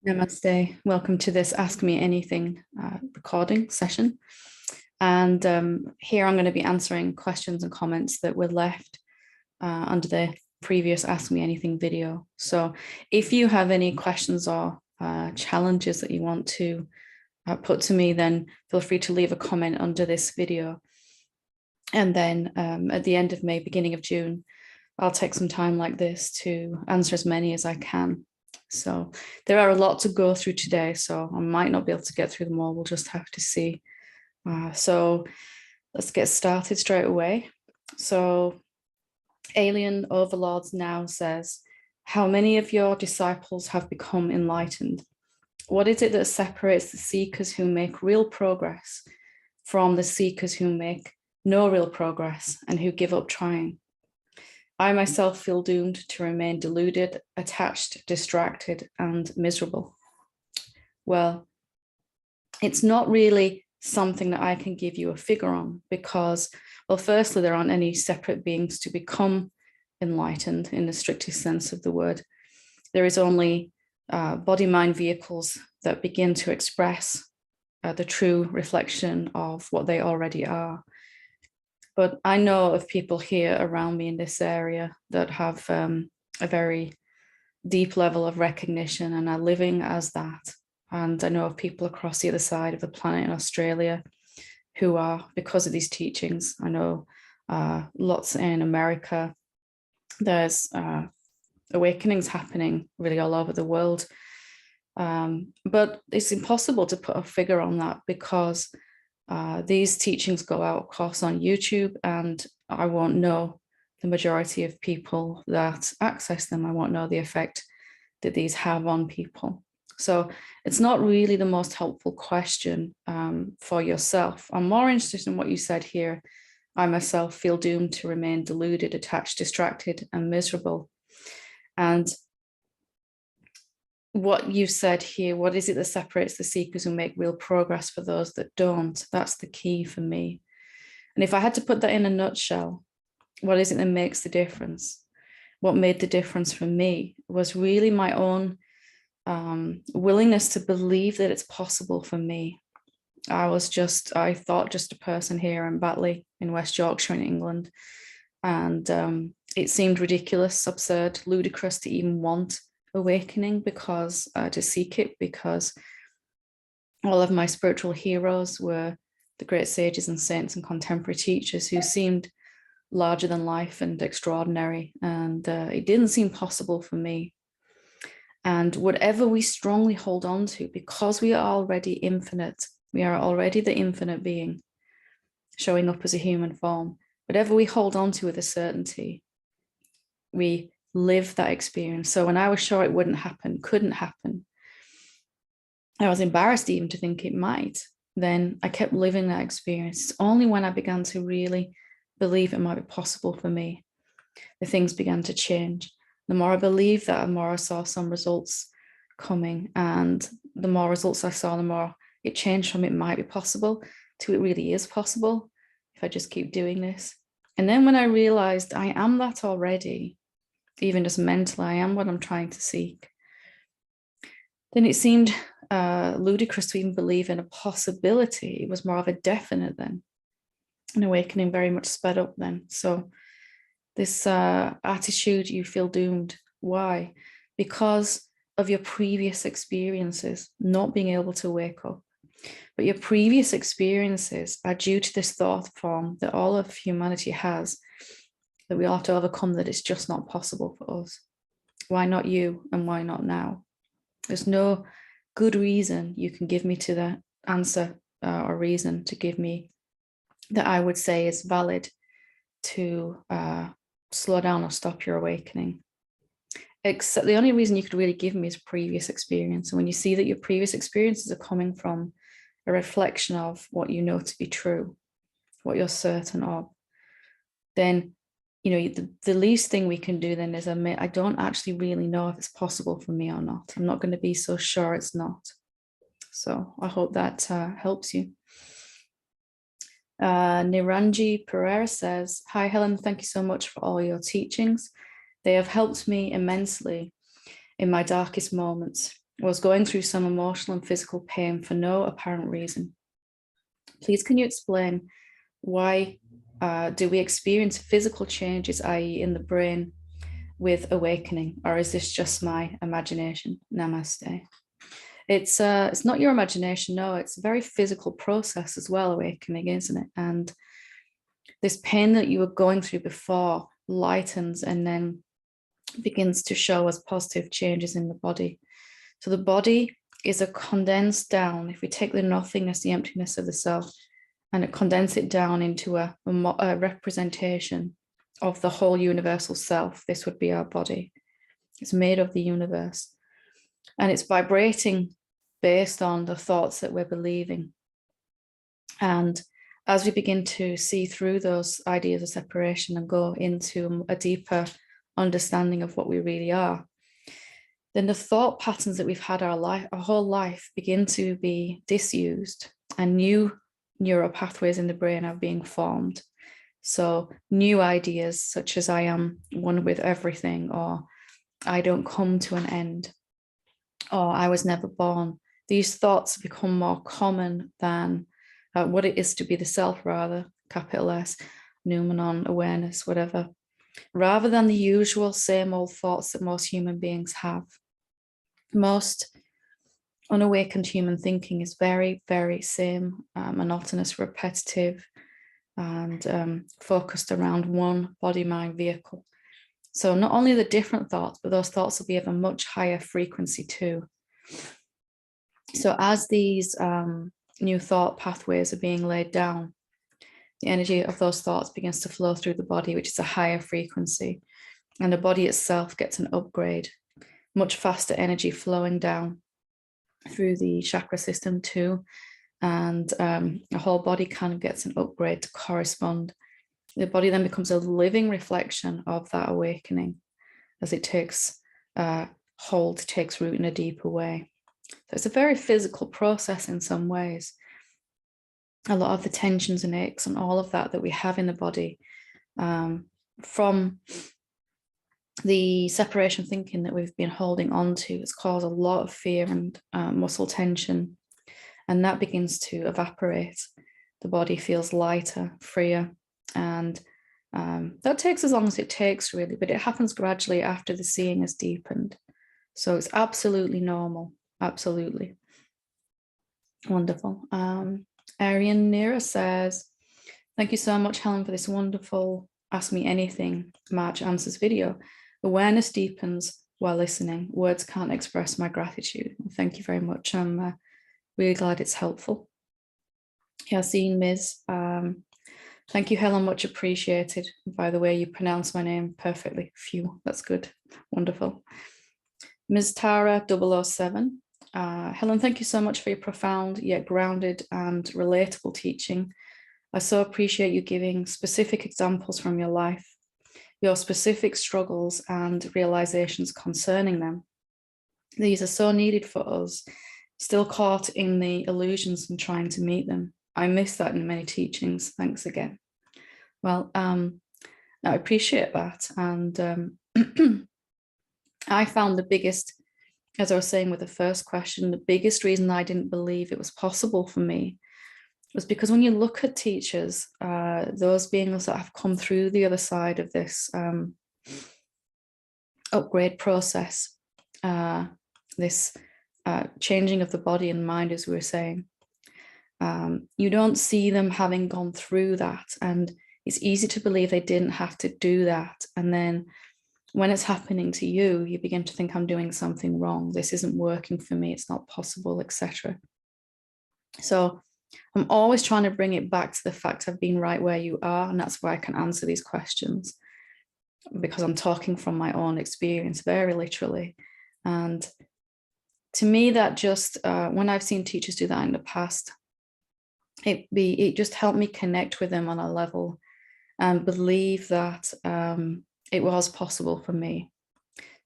Namaste. Welcome to this Ask Me Anything recording session. And here I'm going to be answering questions and comments that were left under the previous Ask Me Anything video. So if you have any questions or challenges that you want to put to me, then feel free to leave a comment under this video. And then at the end of May, beginning of June, I'll take some time like this to answer as many as I can. So there are a lot to go through today, so I might not be able to get through them all. We'll just have to see. So let's get started straight away. So Alien Overlords now says, how many of your disciples have become enlightened? What is it that separates the seekers who make real progress from the seekers who make no real progress and who give up trying? I myself feel doomed to remain deluded, attached, distracted, and miserable. Well, it's not really something that I can give you a figure on because, well, firstly, there aren't any separate beings to become enlightened in the strictest sense of the word. There is only body-mind vehicles that begin to express the true reflection of what they already are. But I know of people here around me in this area that have a very deep level of recognition and are living as that. And I know of people across the other side of the planet in Australia who are, because of these teachings. I know lots in America. There's awakenings happening really all over the world. But it's impossible to put a figure on that because these teachings go out, of course, on YouTube, and I won't know the majority of people that access them. I won't know the effect that these have on people. So it's not really the most helpful question for yourself. I'm more interested in what you said here. I myself feel doomed to remain deluded, attached, distracted, and miserable. And what you said here, what is it that separates the seekers who make real progress for those that don't? That's the key for me. And if I had to put that in a nutshell, what is it that makes the difference? What made the difference for me was really my own willingness to believe that it's possible for me. I thought just a person here in Batley in West Yorkshire in England. And it seemed ridiculous, absurd, ludicrous to even want awakening because to seek it, because all of my spiritual heroes were the great sages and saints and contemporary teachers who seemed larger than life and extraordinary, and it didn't seem possible for me. And whatever we strongly hold on to, because we are already infinite, we are already the infinite being showing up as a human form, whatever we hold on to with a certainty, we live that experience. So when I was sure it wouldn't happen, couldn't happen, I was embarrassed even to think it might, then I kept living that experience. It's only when I began to really believe it might be possible for me that things began to change. The more I believed that, the more I saw some results coming, and the more results I saw, the more it changed from it might be possible to it really is possible if I just keep doing this. And then when I realized I am that already, even just mentally, I am what I'm trying to seek, then it seemed ludicrous to even believe in a possibility. It was more of a definite then. An awakening very much sped up then. So this attitude, you feel doomed. Why? Because of your previous experiences, not being able to wake up. But your previous experiences are due to this thought form that all of humanity has, that we have to overcome, that it's just not possible for us. Why not you and why not now? There's no good reason you can give me to that answer or reason to give me that I would say is valid to slow down or stop your awakening. Except the only reason you could really give me is previous experience. And when you see that your previous experiences are coming from a reflection of what you know to be true, what you're certain of, then the least thing we can do then is admit, I don't actually really know if it's possible for me or not. I'm not going to be so sure it's not. So I hope that helps you. Niranji Pereira says, hi, Helen, thank you so much for all your teachings. They have helped me immensely in my darkest moments. was going through some emotional and physical pain for no apparent reason. Please, can you explain why do we experience physical changes, i.e. in the brain, with awakening, or is this just my imagination? Namaste. It's not your imagination, no, it's a very physical process as well, awakening, isn't it? And this pain that you were going through before lightens and then begins to show as positive changes in the body. So the body is a condensed down, if we take the nothingness, the emptiness of the self, and it condense it down into a representation of the whole universal self. This would be our body. It's made of the universe. And it's vibrating based on the thoughts that we're believing. And as we begin to see through those ideas of separation and go into a deeper understanding of what we really are, then the thought patterns that we've had our whole life begin to be disused, and new neural pathways in the brain are being formed. So new ideas such as I am one with everything, or I don't come to an end, or I was never born. These thoughts become more common than what it is to be the self, rather, capital S, noumenon, awareness, whatever, rather than the usual same old thoughts that most human beings have. Most unawakened human thinking is very, very same, monotonous, repetitive, and focused around one body-mind vehicle. So not only the different thoughts, but those thoughts will be of a much higher frequency too. So as these new thought pathways are being laid down, the energy of those thoughts begins to flow through the body, which is a higher frequency, and the body itself gets an upgrade, much faster energy flowing down through the chakra system too, and the whole body kind of gets an upgrade to correspond. The body then becomes a living reflection of that awakening as it takes hold, takes root in a deeper way. So it's a very physical process in some ways. A lot of the tensions and aches and all of that we have in the body from the separation thinking that we've been holding on to has caused a lot of fear and muscle tension, and that begins to evaporate. The body feels lighter, freer, and that takes as long as it takes, really, but it happens gradually after the seeing has deepened. So it's absolutely normal, absolutely. Wonderful. Arian Nira says, thank you so much, Helen, for this wonderful Ask Me Anything March Answers video. Awareness deepens while listening. Words can't express my gratitude. Thank you very much. I'm really glad it's helpful. Yasin Miz, thank you, Helen, much appreciated. By the way, you pronounce my name perfectly. Phew, that's good. Wonderful. Ms. Tara 007, Helen, thank you so much for your profound yet grounded and relatable teaching. I so appreciate you giving specific examples from your life, your specific struggles and realizations concerning them. These are so needed for us, still caught in the illusions and trying to meet them. I miss that in many teachings. Thanks again. Well, I appreciate that. And I found the biggest, as I was saying with the first question, the biggest reason I didn't believe it was possible for me was because when you look at teachers, those beings that have come through the other side of this upgrade process, this changing of the body and mind, as we were saying, you don't see them having gone through that. And it's easy to believe they didn't have to do that. And then when it's happening to you, you begin to think, I'm doing something wrong. This isn't working for me. It's not possible, etc. So I'm always trying to bring it back to the fact I've been right where you are. And that's why I can answer these questions, because I'm talking from my own experience, very literally. And to me, that just, when I've seen teachers do that in the past, it just helped me connect with them on a level and believe that it was possible for me,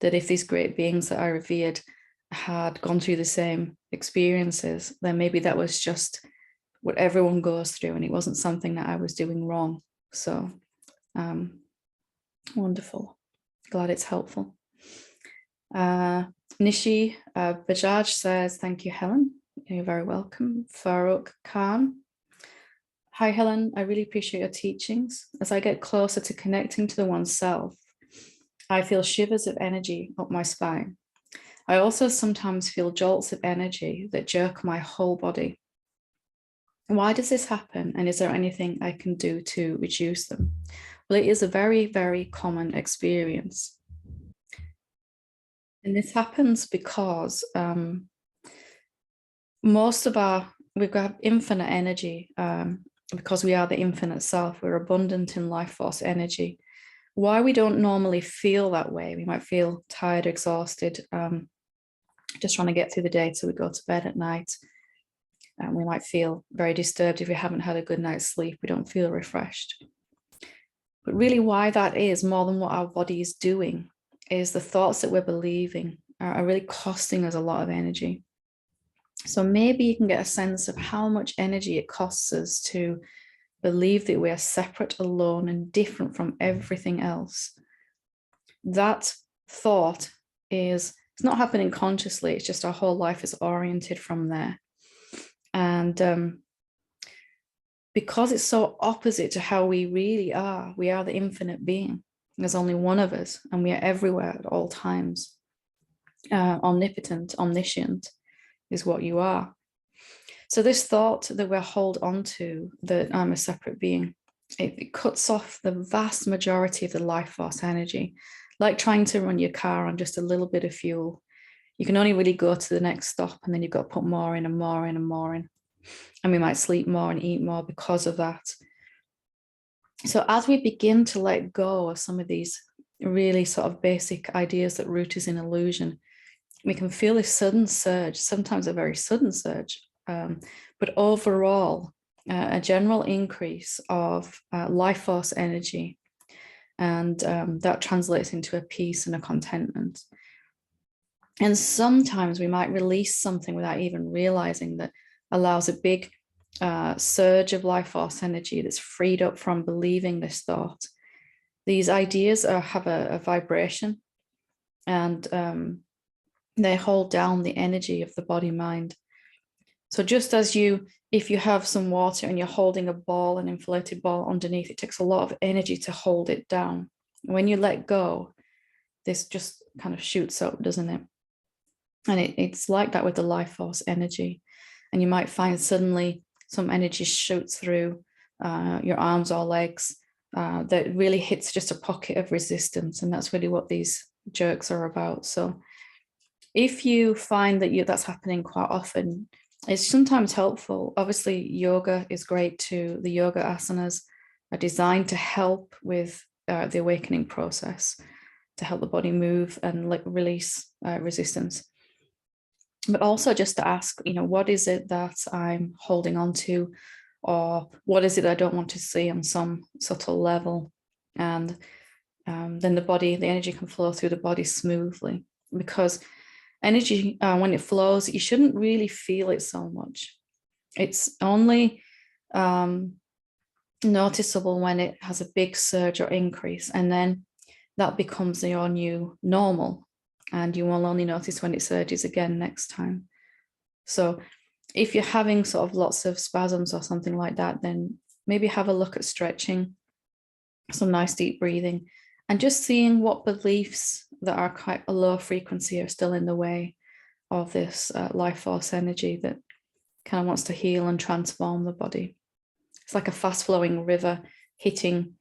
that if these great beings that I revered had gone through the same experiences, then maybe that was just what everyone goes through and it wasn't something that I was doing wrong. So wonderful. Glad it's helpful. Nishi Bajaj says, thank you, Helen. You're very welcome. Farooq Khan. Hi, Helen. I really appreciate your teachings. As I get closer to connecting to the oneself, I feel shivers of energy up my spine. I also sometimes feel jolts of energy that jerk my whole body. Why does this happen? And is there anything I can do to reduce them? Well, it is a very, very common experience. And this happens because we've got infinite energy, because we are the infinite self. We're abundant in life force energy. Why we don't normally feel that way, we might feel tired, exhausted, just trying to get through the day till we go to bed at night. And we might feel very disturbed if we haven't had a good night's sleep. We don't feel refreshed. But really why that is, more than what our body is doing, is the thoughts that we're believing are really costing us a lot of energy. So maybe you can get a sense of how much energy it costs us to believe that we are separate, alone, and different from everything else. That thought it's not happening consciously, it's just our whole life is oriented from there. And because it's so opposite to how we really are, we are the infinite being. There's only one of us, and we are everywhere at all times. Omnipotent, omniscient is what you are. So this thought that we're hold on to, that I'm a separate being, it cuts off the vast majority of the life force energy. Like trying to run your car on just a little bit of fuel. You can only really go to the next stop, and then you've got to put more in and more in and more in. And we might sleep more and eat more because of that. So as we begin to let go of some of these really sort of basic ideas that root us in illusion, we can feel this sudden surge, sometimes a very sudden surge, but overall, a general increase of life force energy. And that translates into a peace and a contentment. And sometimes we might release something without even realizing, that allows a big surge of life force energy that's freed up from believing this thought. These ideas have a vibration, and they hold down the energy of the body mind. So just as if you have some water and you're holding a ball, an inflated ball underneath, it takes a lot of energy to hold it down. When you let go, this just kind of shoots up, doesn't it? And it's like that with the life force energy. And you might find suddenly some energy shoots through your arms or legs that really hits just a pocket of resistance. And that's really what these jerks are about. So if you find that that's happening quite often, it's sometimes helpful. Obviously, yoga is great too. The yoga asanas are designed to help with the awakening process, to help the body move and release resistance. But also just to ask, what is it that I'm holding on to, or what is it I don't want to see on some subtle level? And then the energy can flow through the body smoothly, because energy, when it flows, you shouldn't really feel it so much. It's only noticeable when it has a big surge or increase, and then that becomes your new normal. And you will only notice when it surges again next time. So if you're having sort of lots of spasms or something like that, then maybe have a look at stretching, some nice deep breathing, and just seeing what beliefs that are quite a low frequency are still in the way of this life force energy that kind of wants to heal and transform the body. It's like a fast flowing river hitting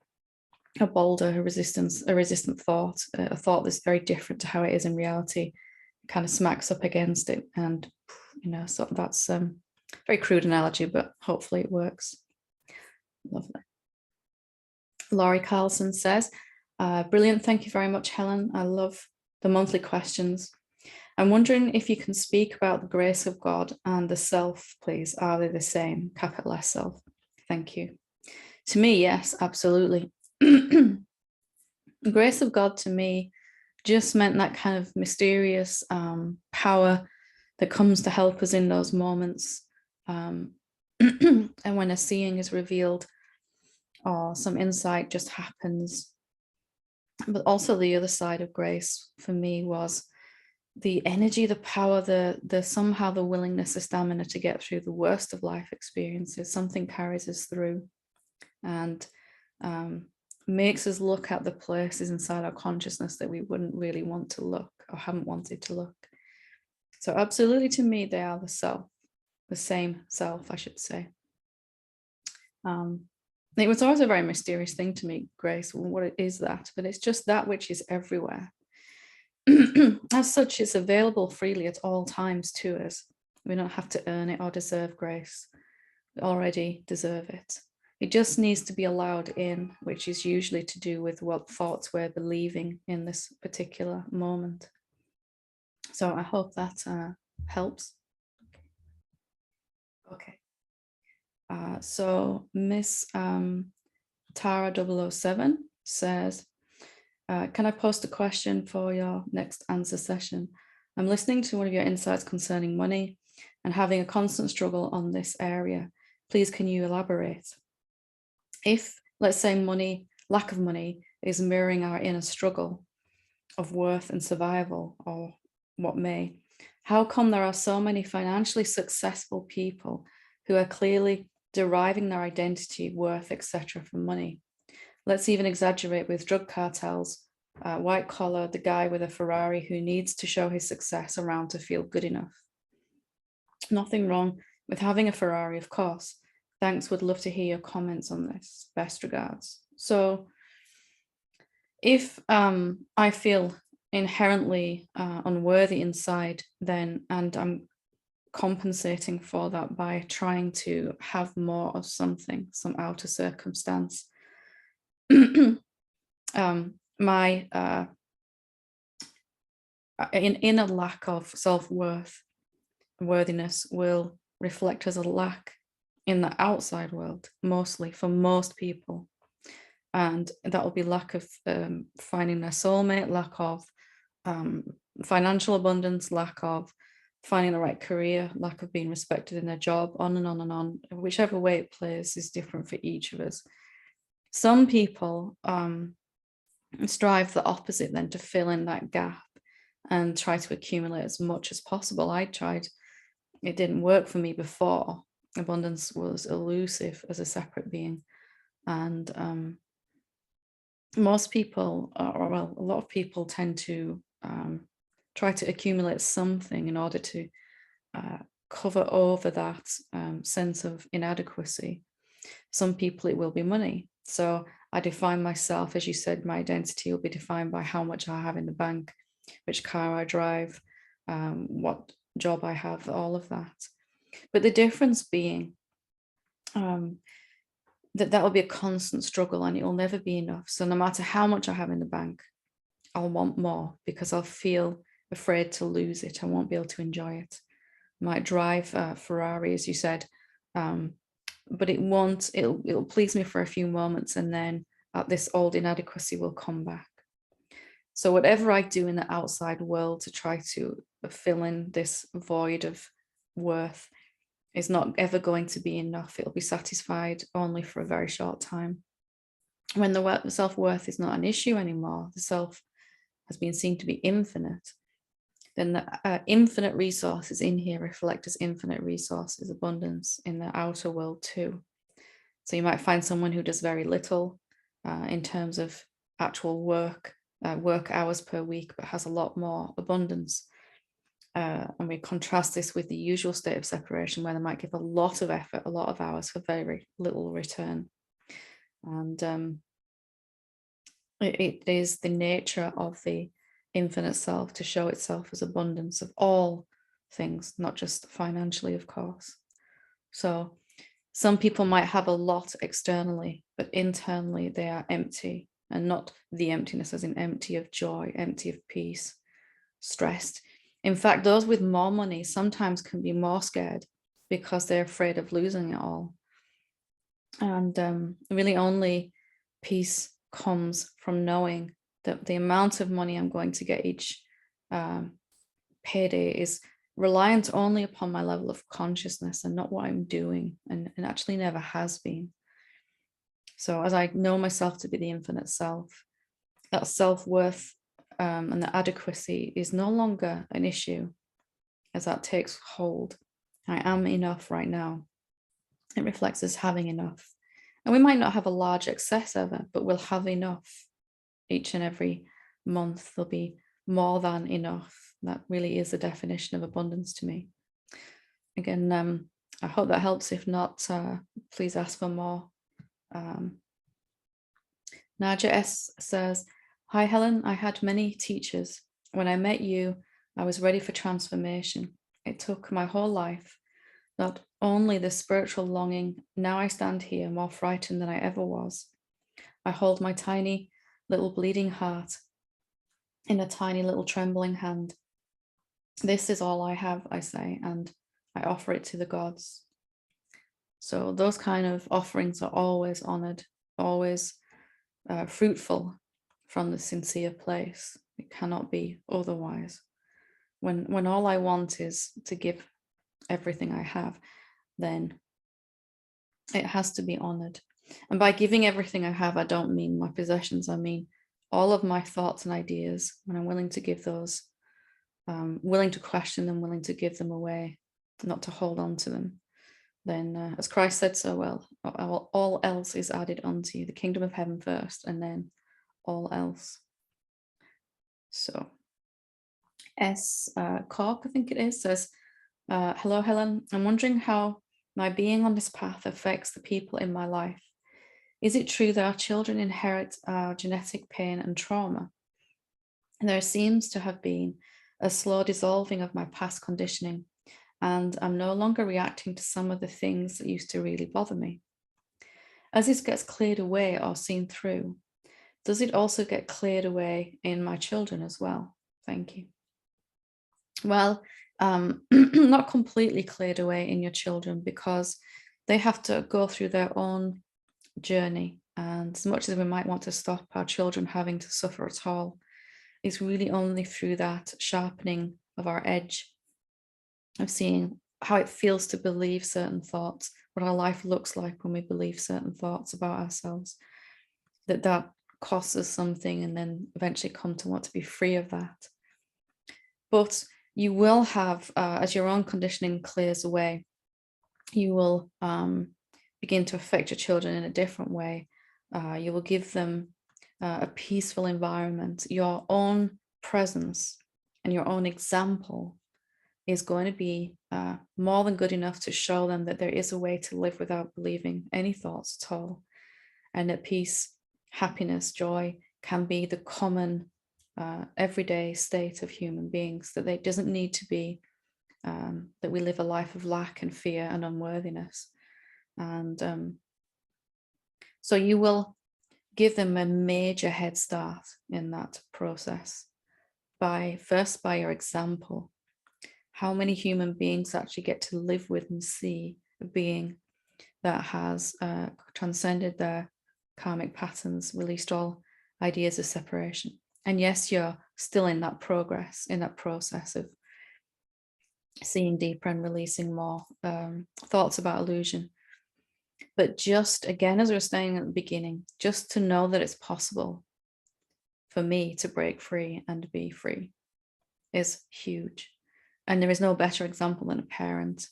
a boulder, a resistant thought, a thought that's very different to how it is in reality, kind of smacks up against it. And, so that's a very crude analogy, but hopefully it works. Lovely. Laurie Carlson says, brilliant. Thank you very much, Helen. I love the monthly questions. I'm wondering if you can speak about the grace of God and the self, please. Are they the same? Capital S self. Thank you. To me, yes, absolutely. The grace of God to me just meant that kind of mysterious power that comes to help us in those moments. And when a seeing is revealed or some insight just happens. But also the other side of grace for me was the energy, the power, the somehow the willingness, the stamina to get through the worst of life experiences. Something carries us through and makes us look at the places inside our consciousness that we wouldn't really want to look or haven't wanted to look. So absolutely, to me, they are the self, the same self, I should say. It was always a very mysterious thing to me, Grace, what is that? But it's just that which is everywhere. As such, it's available freely at all times to us. We don't have to earn it or deserve grace. We already deserve it. It just needs to be allowed in, which is usually to do with what thoughts we're believing in this particular moment. So I hope that helps. Okay. So Miss Tara 007 says, can I post a question for your next answer session? I'm listening to one of your insights concerning money and having a constant struggle on this area. Please, can you elaborate? If, let's say, money, lack of money is mirroring our inner struggle of worth and survival, or what may, how come there are so many financially successful people who are clearly deriving their identity, worth, etc. from money? Let's even exaggerate with drug cartels, white collar, the guy with a Ferrari who needs to show his success around to feel good enough. Nothing wrong with having a Ferrari, of course. Thanks, would love to hear your comments on this. Best regards. So if I feel inherently unworthy inside, then, and I'm compensating for that by trying to have more of something, some outer circumstance, my inner lack of self-worth, worthiness will reflect as a lack in the outside world, mostly for most people. And that will be lack of finding their soulmate, lack of financial abundance, lack of finding the right career, lack of being respected in their job, on and on and on. Whichever way it plays is different for each of us. Some people strive the opposite then, to fill in that gap and try to accumulate as much as possible. I tried, it didn't work for me before. Abundance was elusive as a separate being. And most people, or well, a lot of people tend to try to accumulate something in order to cover over that sense of inadequacy. Some people, it will be money. So I define myself, as you said, my identity will be defined by how much I have in the bank, which car I drive, what job I have, all of that. But the difference being that will be a constant struggle and it will never be enough. So no matter how much I have in the bank, I'll want more because I'll feel afraid to lose it. I won't be able to enjoy it. I might drive a Ferrari, as you said, but it won't, it'll please me for a few moments, and then this old inadequacy will come back. So whatever I do in the outside world to try to fill in this void of worth is not ever going to be enough. It'll be satisfied only for a very short time. When the self-worth is not an issue anymore, the self has been seen to be infinite, then the infinite resources in here reflect as infinite resources, abundance in the outer world too. So you might find someone who does very little in terms of actual work hours per week, but has a lot more abundance. And we contrast this with the usual state of separation, where they might give a lot of effort, a lot of hours for very little return. And it is the nature of the infinite self to show itself as abundance of all things, not just financially, of course. So some people might have a lot externally, but internally they are empty, and not the emptiness as in empty of joy, empty of peace, stressed. In fact, those with more money sometimes can be more scared because they're afraid of losing it all. And really only peace comes from knowing that the amount of money I'm going to get each payday is reliant only upon my level of consciousness and not what I'm doing, and actually never has been. So as I know myself to be the infinite self, that self-worth and the adequacy is no longer an issue as that takes hold. I am enough right now. It reflects us having enough. And we might not have a large excess ever, but we'll have enough each and every month. There'll be more than enough. That really is the definition of abundance to me. Again, I hope that helps. If not, please ask for more. Naja S says, "Hi Helen, I had many teachers. When I met you, I was ready for transformation. It took my whole life, not only the spiritual longing. Now I stand here more frightened than I ever was. I hold my tiny little bleeding heart in a tiny little trembling hand. This is all I have, I say, and I offer it to the gods." So those kind of offerings are always honored, always fruitful from the sincere place. It cannot be otherwise. When all I want is to give everything I have, then it has to be honored. And by giving everything I have, I don't mean my possessions. I mean all of my thoughts and ideas. When I'm willing to give those, willing to question them, willing to give them away, not to hold on to them, then as Christ said so well, all else is added unto you, the kingdom of heaven first, and all else. So Cork, I think it is, says, "Hello, Helen. I'm wondering how my being on this path affects the people in my life. Is it true that our children inherit our genetic pain and trauma? And there seems to have been a slow dissolving of my past conditioning, and I'm no longer reacting to some of the things that used to really bother me. As this gets cleared away or seen through, does it also get cleared away in my children as well? Thank you." Well, not completely cleared away in your children, because they have to go through their own journey. And as much as we might want to stop our children having to suffer at all, it's really only through that sharpening of our edge, of seeing how it feels to believe certain thoughts, what our life looks like when we believe certain thoughts about ourselves, that costs us something, and then eventually come to want to be free of that. But you will have, as your own conditioning clears away, you will begin to affect your children in a different way. You will give them a peaceful environment. Your own presence and your own example is going to be more than good enough to show them that there is a way to live without believing any thoughts at all, and that peace, happiness, joy can be the common everyday state of human beings, that it doesn't need to be that we live a life of lack and fear and unworthiness. And so you will give them a major head start in that process first by your example. How many human beings actually get to live with and see a being that has transcended their karmic patterns, released all ideas of separation? And yes, you're still in that progress, in that process of seeing deeper and releasing more thoughts about illusion. But just, again, as we were saying at the beginning, just to know that it's possible for me to break free and be free is huge. And there is no better example than a parent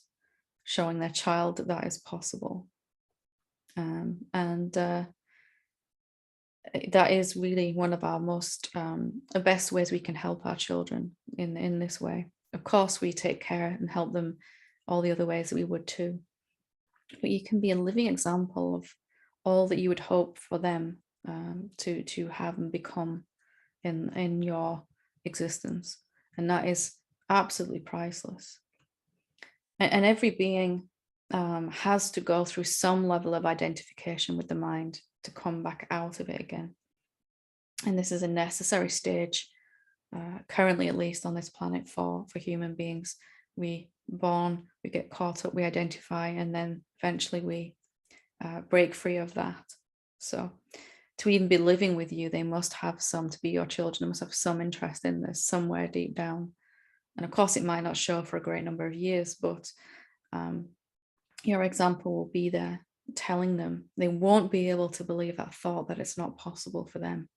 showing their child that that is possible. That is really one of our most the best ways we can help our children in this way. Of course, we take care and help them all the other ways that we would too. But you can be a living example of all that you would hope for them to have and become in your existence. And that is absolutely priceless. And every being has to go through some level of identification with the mind to come back out of it again. And this is a necessary stage, currently at least on this planet, for human beings. We born, we get caught up, we identify, and then eventually we break free of that. So to even be living with you, they must have some, to be your children, they must have some interest in this somewhere deep down. And of course, it might not show for a great number of years, but your example will be there, telling them. They won't be able to believe that thought, that it's not possible for them.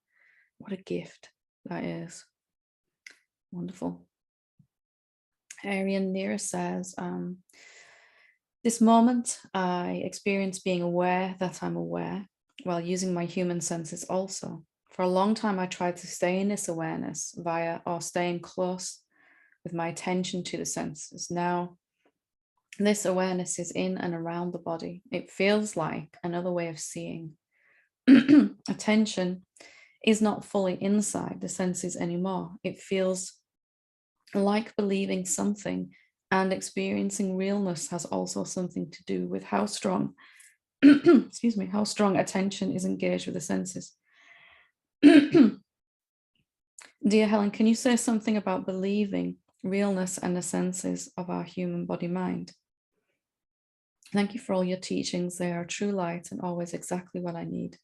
What a gift that is. Wonderful. Arian Nira says, this moment I experience being aware that I'm aware while using my human senses also. For a long time, I tried to stay in this awareness via or staying close with my attention to the senses. Now, this awareness is in and around the body. It feels like another way of seeing. Attention is not fully inside the senses anymore. It feels like believing something, and experiencing realness has also something to do with how strong, excuse me, how strong attention is engaged with the senses. Dear Helen, can you say something about believing realness and the senses of our human body mind? Thank you for all your teachings. They are true light and always exactly what I need.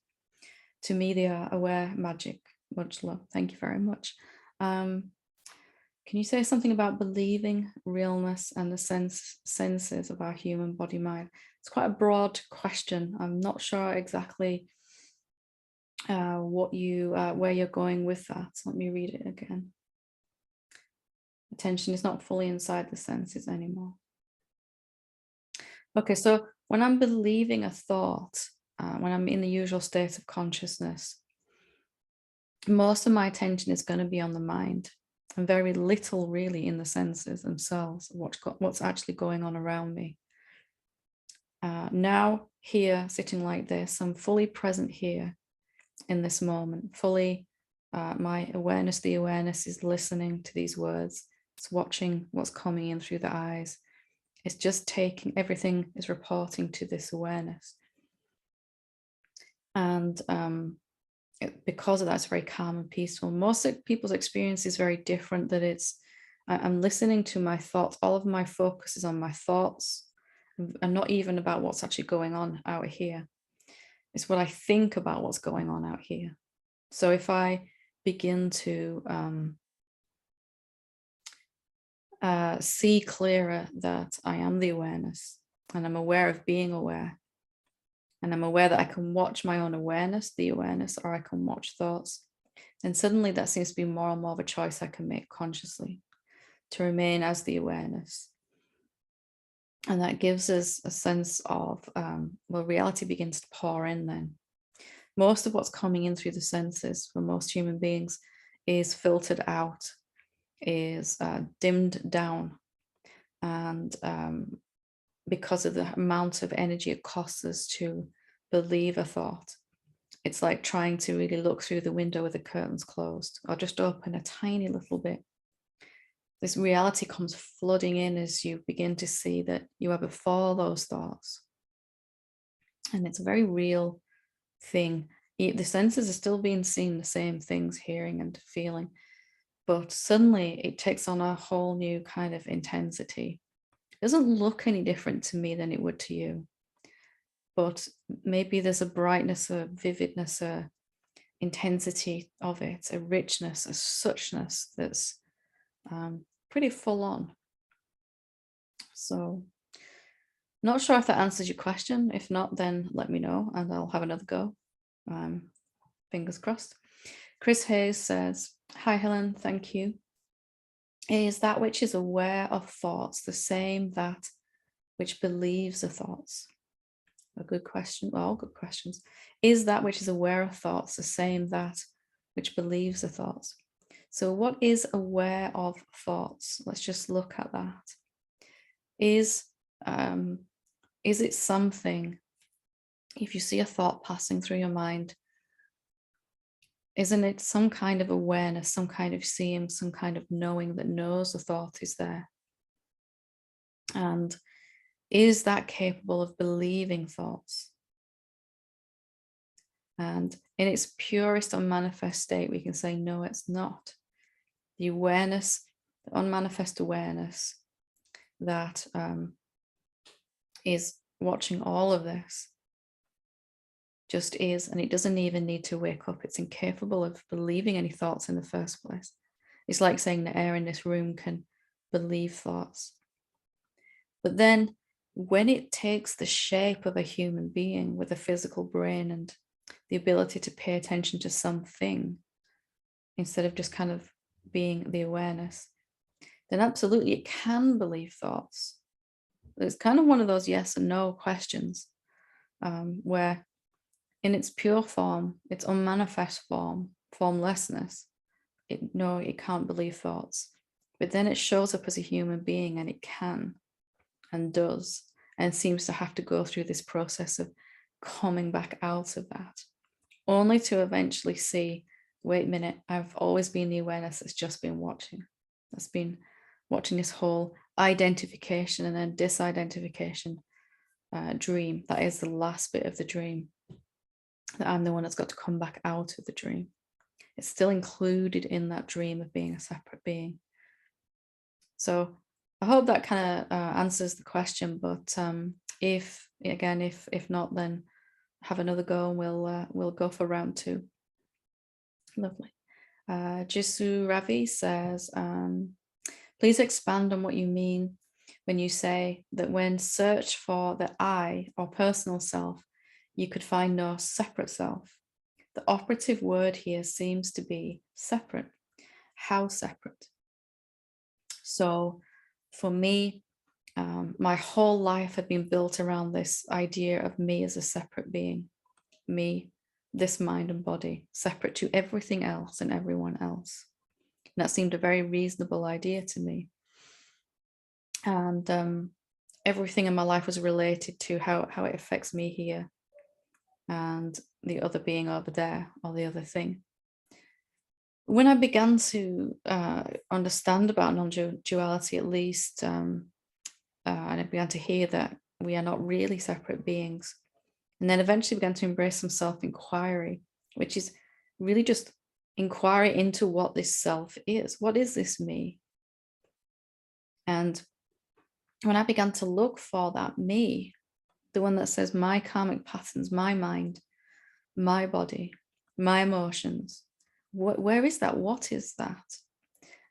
To me, they are aware magic. Much love. Thank you very much. Can you say something about believing realness and the senses of our human body mind? It's quite a broad question. I'm not sure exactly where you're going with that. Let me read it again. Attention is not fully inside the senses anymore. Okay, so when I'm believing a thought, when I'm in the usual state of consciousness, most of my attention is going to be on the mind, and very little really in the senses themselves, what's actually going on around me. Now, here, sitting like this, I'm fully present here in this moment, fully my awareness, the awareness is listening to these words. It's watching what's coming in through the eyes. It's just taking, everything is reporting to this awareness. And because of that, it's very calm and peaceful. Most people's experience is very different, that I'm listening to my thoughts. All of my focus is on my thoughts and not even about what's actually going on out here. It's what I think about what's going on out here. So if I begin to see clearer that I am the awareness, and I'm aware of being aware, and I'm aware that I can watch my own awareness, the awareness, or I can watch thoughts, then suddenly that seems to be more and more of a choice I can make consciously to remain as the awareness. And that gives us a sense of, well, reality begins to pour in then. Most of what's coming in through the senses for most human beings is filtered out, is dimmed down. And because of the amount of energy it costs us to believe a thought, it's like trying to really look through the window with the curtains closed, or just open a tiny little bit. This reality comes flooding in as you begin to see that you are before those thoughts. And it's a very real thing. The senses are still being seen, the same things, hearing and feeling, but suddenly it takes on a whole new kind of intensity. It doesn't look any different to me than it would to you, but maybe there's a brightness, a vividness, a intensity of it, a richness, a suchness that's pretty full on. So not sure if that answers your question. If not, then let me know and I'll have another go. Fingers crossed. Chris Hayes says, hi Helen, thank you. Is that which is aware of thoughts the same that which believes the thoughts? A good question. Well, all good questions. Is that which is aware of thoughts the same that which believes the thoughts? So what is aware of thoughts? Let's just look at that. Is it something, if you see a thought passing through your mind, isn't it some kind of awareness, some kind of seeing, some kind of knowing that knows the thought is there? And is that capable of believing thoughts? And in its purest unmanifest state, we can say, no, it's not. The awareness, the unmanifest awareness that is watching all of this just is, and it doesn't even need to wake up. It's incapable of believing any thoughts in the first place. It's like saying the air in this room can believe thoughts. But then when it takes the shape of a human being with a physical brain and the ability to pay attention to something instead of just kind of being the awareness, then absolutely it can believe thoughts. It's kind of one of those yes and no questions, where in its pure form, its unmanifest form, formlessness, it can't believe thoughts. But then it shows up as a human being, and it can and does, and seems to have to go through this process of coming back out of that, only to eventually see, wait a minute, I've always been the awareness that's just been watching. That's been watching this whole identification and then disidentification dream. That is the last bit of the dream, that I'm the one that's got to come back out of the dream. It's still included in that dream of being a separate being. So I hope that kind of answers the question. But if not, then have another go, and we'll go for round 2. Lovely. Jisu Ravi says, please expand on what you mean when you say that when search for the I or personal self, you could find no separate self. The operative word here seems to be separate. How separate? So for me, my whole life had been built around this idea of me as a separate being, me, this mind and body, separate to everything else and everyone else. And that seemed a very reasonable idea to me. And everything in my life was related to how it affects me here and the other being over there, or the other thing. When I began to understand about non-duality, at least, and I began to hear that we are not really separate beings, and then eventually began to embrace some self-inquiry, which is really just inquiry into what this self is. What is this me? And when I began to look for that me, the one that says my karmic patterns, my mind, my body, my emotions, where is that? What is that?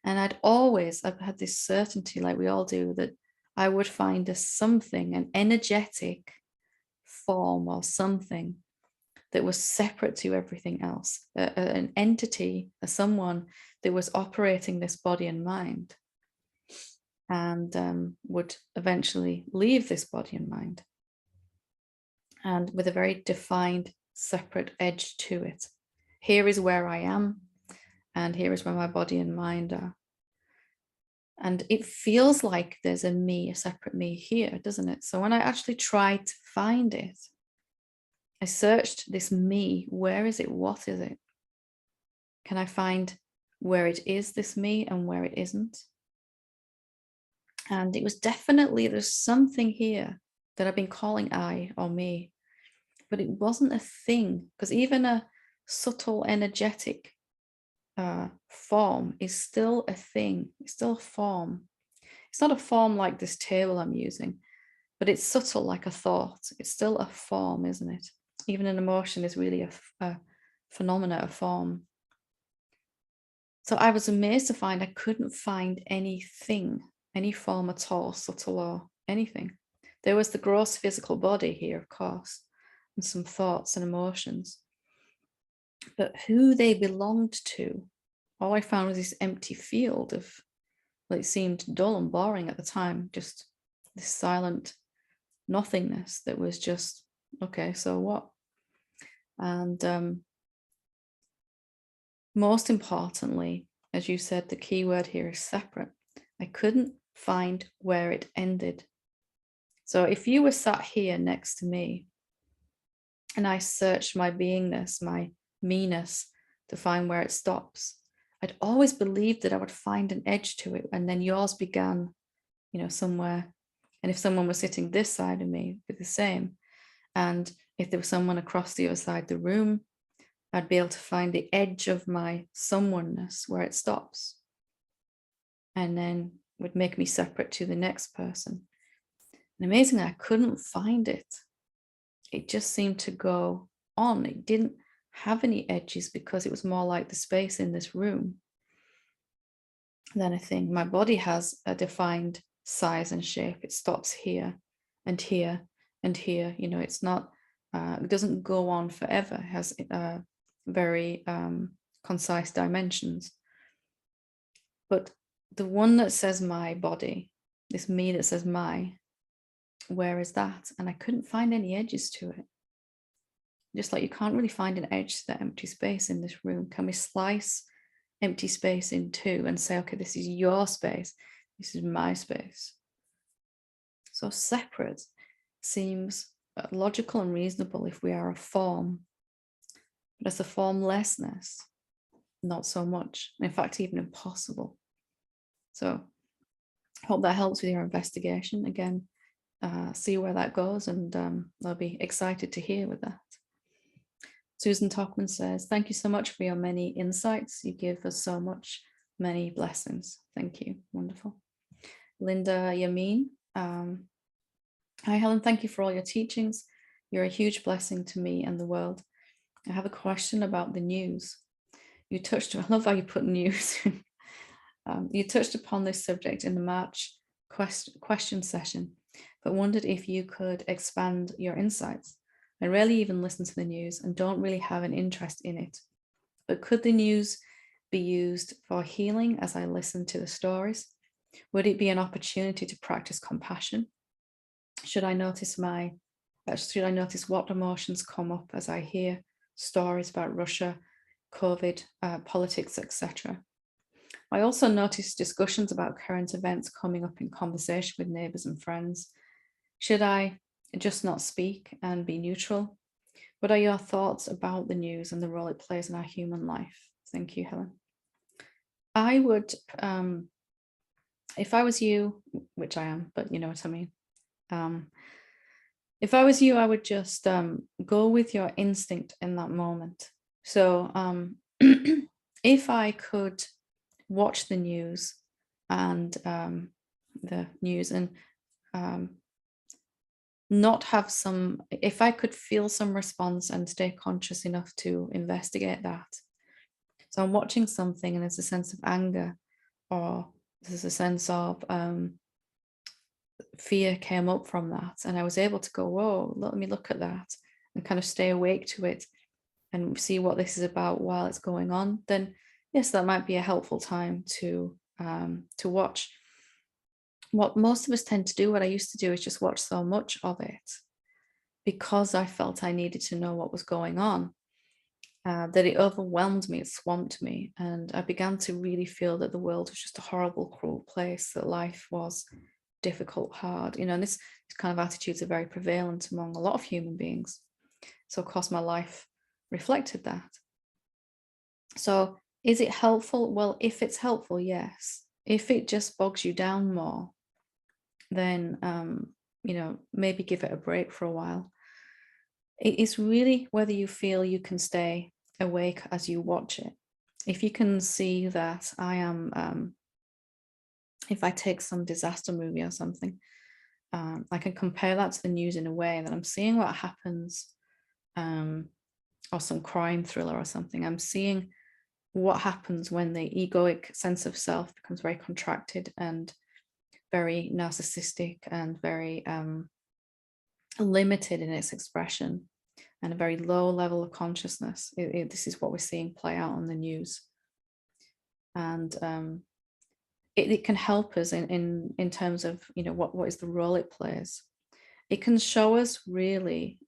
And I've had this certainty, like we all do, that I would find a something, an energetic form or something that was separate to everything else, an entity, someone that was operating this body and mind, and would eventually leave this body and mind, and with a very defined, separate edge to it. Here is where I am, and here is where my body and mind are. And it feels like there's a me, a separate me here, doesn't it? So when I actually tried to find it, I searched this me. Where is it? What is it? Can I find where it is, this me, and where it isn't? And it was definitely, there's something here that I've been calling I or me, but it wasn't a thing, because even a subtle energetic form is still a thing. It's still a form. It's not a form like this table I'm using, but it's subtle like a thought. It's still a form, isn't it? Even an emotion is really a phenomena, a form. So I was amazed to find I couldn't find anything, any form at all, subtle or anything. There was the gross physical body here, of course, and some thoughts and emotions. But who they belonged to, all I found was this empty field of, well, it seemed dull and boring at the time, just this silent nothingness that was just, okay, so what? And most importantly, as you said, the key word here is separate. I couldn't find where it ended. So if you were sat here next to me and I searched my beingness, my me-ness, to find where it stops, I'd always believed that I would find an edge to it, and then yours began, somewhere. And if someone was sitting this side of me, it'd be the same. And if there was someone across the other side of the room, I'd be able to find the edge of my someoneness where it stops, and then would make me separate to the next person. And amazingly, I couldn't find it. It just seemed to go on. It didn't have any edges because it was more like the space in this room than a thing. My body has a defined size and shape. It stops here and here and here. It's not, it doesn't go on forever. It has very concise dimensions. But the one that says my body, this me that says my, where is that? And I couldn't find any edges to it. Just like you can't really find an edge to that empty space in this room. Can we slice empty space in two and say, okay, this is your space, this is my space? So separate seems logical and reasonable if we are a form, but as a formlessness, not so much. In fact, even impossible. So I hope that helps with your investigation. Again, see where that goes, and I'll be excited to hear with that. Susan Talkman says, thank you so much for your many insights. You give us so much, many blessings. Thank you. Wonderful. Linda Yamin. Hi, Helen. Thank you for all your teachings. You're a huge blessing to me and the world. I have a question about the news. You touched, I love how you put news. You touched upon this subject in the March question session, but wondered if you could expand your insights. I rarely even listen to the news and don't really have an interest in it. But could the news be used for healing as I listen to the stories? Would it be an opportunity to practice compassion? Should I notice what emotions come up as I hear stories about Russia, COVID, politics, etc.? I also notice discussions about current events coming up in conversation with neighbours and friends. Should I just not speak and be neutral? What are your thoughts about the news and the role it plays in our human life? Thank you, Helen. I would, if I was you, which I am, but you know what I mean. If I was you, I would just go with your instinct in that moment. So if I could watch the news and not have some, if I could feel some response and stay conscious enough to investigate that. So I'm watching something and there's a sense of anger, or there's a sense of fear came up from that, and I was able to go, whoa, let me look at that and kind of stay awake to it and see what this is about while it's going on, then yes, that might be a helpful time to watch. What most of us tend to do, what I used to do, is just watch so much of it because I felt I needed to know what was going on, that it overwhelmed me, it swamped me, and I began to really feel that the world was just a horrible, cruel place, that life was difficult, hard, and this kind of attitudes are very prevalent among a lot of human beings. So of course my life reflected that. So is it helpful? Well, if it's helpful, yes. If it just bogs you down more, then maybe give it a break for a while. It's really whether you feel you can stay awake as you watch it. If you can see that I am, if I take some disaster movie or something, I can compare that to the news in a way that I'm seeing what happens, or some crime thriller or something. I'm seeing what happens when the egoic sense of self becomes very contracted and very narcissistic and very limited in its expression, and a very low level of consciousness. This is what we're seeing play out on the news. And it can help us in terms of, what is the role it plays. It can show us really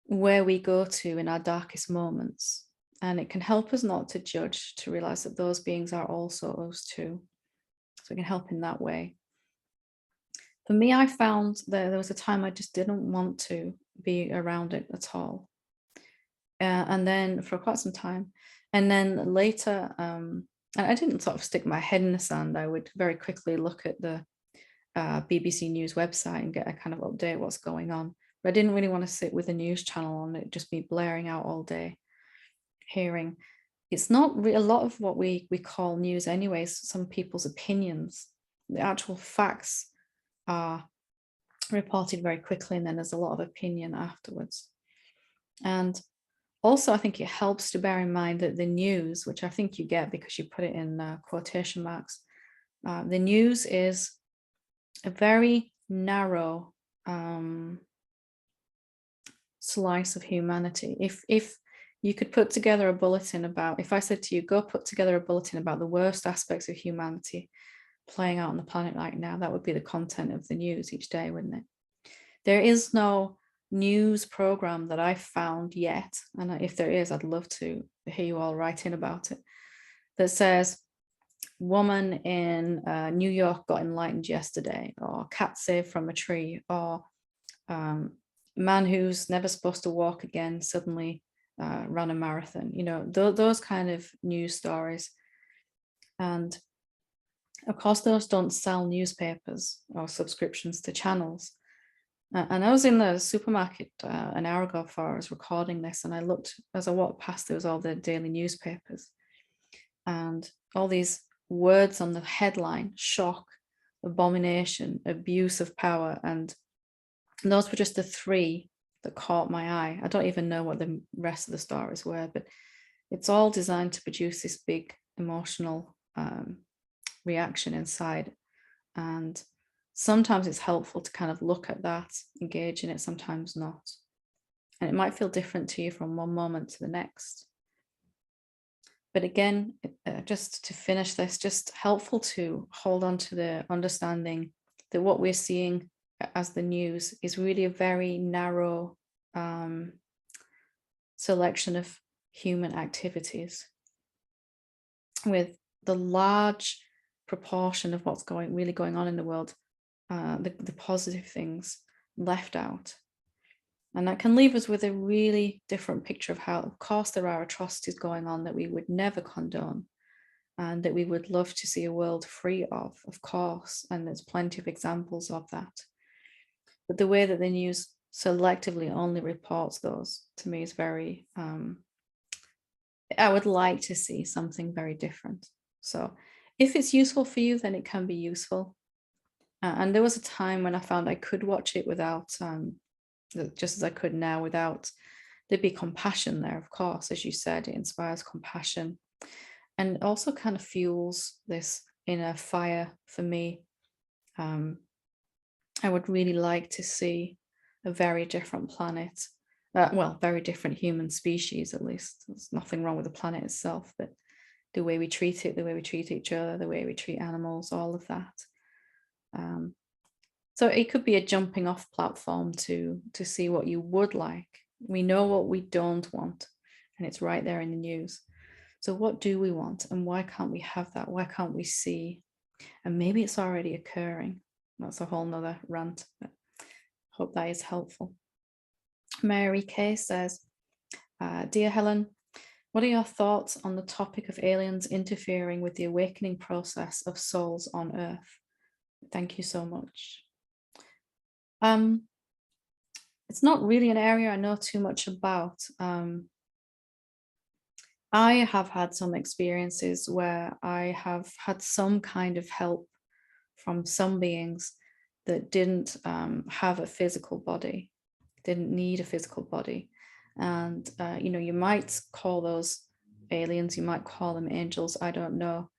where we go to in our darkest moments. And it can help us not to judge, to realize that those beings are also us too. So it can help in that way. For me, I found that there was a time I just didn't want to be around it at all. And then for quite some time. And then later, I didn't sort of stick my head in the sand. I would very quickly look at the BBC News website and get a kind of update what's going on. But I didn't really want to sit with a news channel on it, just be blaring out all day, hearing. It's not a lot of what we call news anyways, some people's opinions. The actual facts are reported very quickly, and then there's a lot of opinion afterwards. And also, I think it helps to bear in mind that the news, which I think you get because you put it in quotation marks, the news is a very narrow slice of humanity. If You could put together a bulletin about, if I said to you, go put together a bulletin about the worst aspects of humanity playing out on the planet right now, that would be the content of the news each day, wouldn't it? There is no news program that I've found yet, and if there is, I'd love to hear you all write in about it, that says woman in New York got enlightened yesterday, or cat saved from a tree, or man who's never supposed to walk again suddenly ran a marathon. You know, those kind of news stories. And of course, those don't sell newspapers or subscriptions to channels. And I was in the supermarket an hour ago before I was recording this, and I looked, as I walked past, there was all the daily newspapers and all these words on the headline: shock, abomination, abuse of power. And those were just the three that caught my eye. I don't even know what the rest of the stories were, but it's all designed to produce this big emotional reaction inside. And sometimes it's helpful to kind of look at that, engage in it, sometimes not. And it might feel different to you from one moment to the next. But again, just to finish this, just helpful to hold on to the understanding that what we're seeing as the news is really a very narrow selection of human activities, with the large proportion of what's really going on in the world, the positive things, left out. And that can leave us with a really different picture of how, of course, there are atrocities going on that we would never condone and that we would love to see a world free of course. And there's plenty of examples of that. But the way that the news selectively only reports those, to me, is very, I would like to see something very different. So if it's useful for you, then it can be useful. And there was a time when I found I could watch it without, just as I could now, without, there'd be compassion there, of course. As you said, it inspires compassion and also kind of fuels this inner fire for me. I would really like to see a very different planet. Well, very different human species, at least. There's nothing wrong with the planet itself, but the way we treat it, the way we treat each other, the way we treat animals, all of that. So it could be a jumping off platform to see what you would like. We know what we don't want, and it's right there in the news. So what do we want, and why can't we have that? Why can't we see? And maybe it's already occurring. That's a whole nother rant, but hope that is helpful. Mary Kay says, Dear Helen, what are your thoughts on the topic of aliens interfering with the awakening process of souls on Earth? Thank you so much. It's not really an area I know too much about. I have had some experiences where I have had some kind of help from some beings that didn't have a physical body, didn't need a physical body. And, you know, you might call those aliens, you might call them angels, I don't know.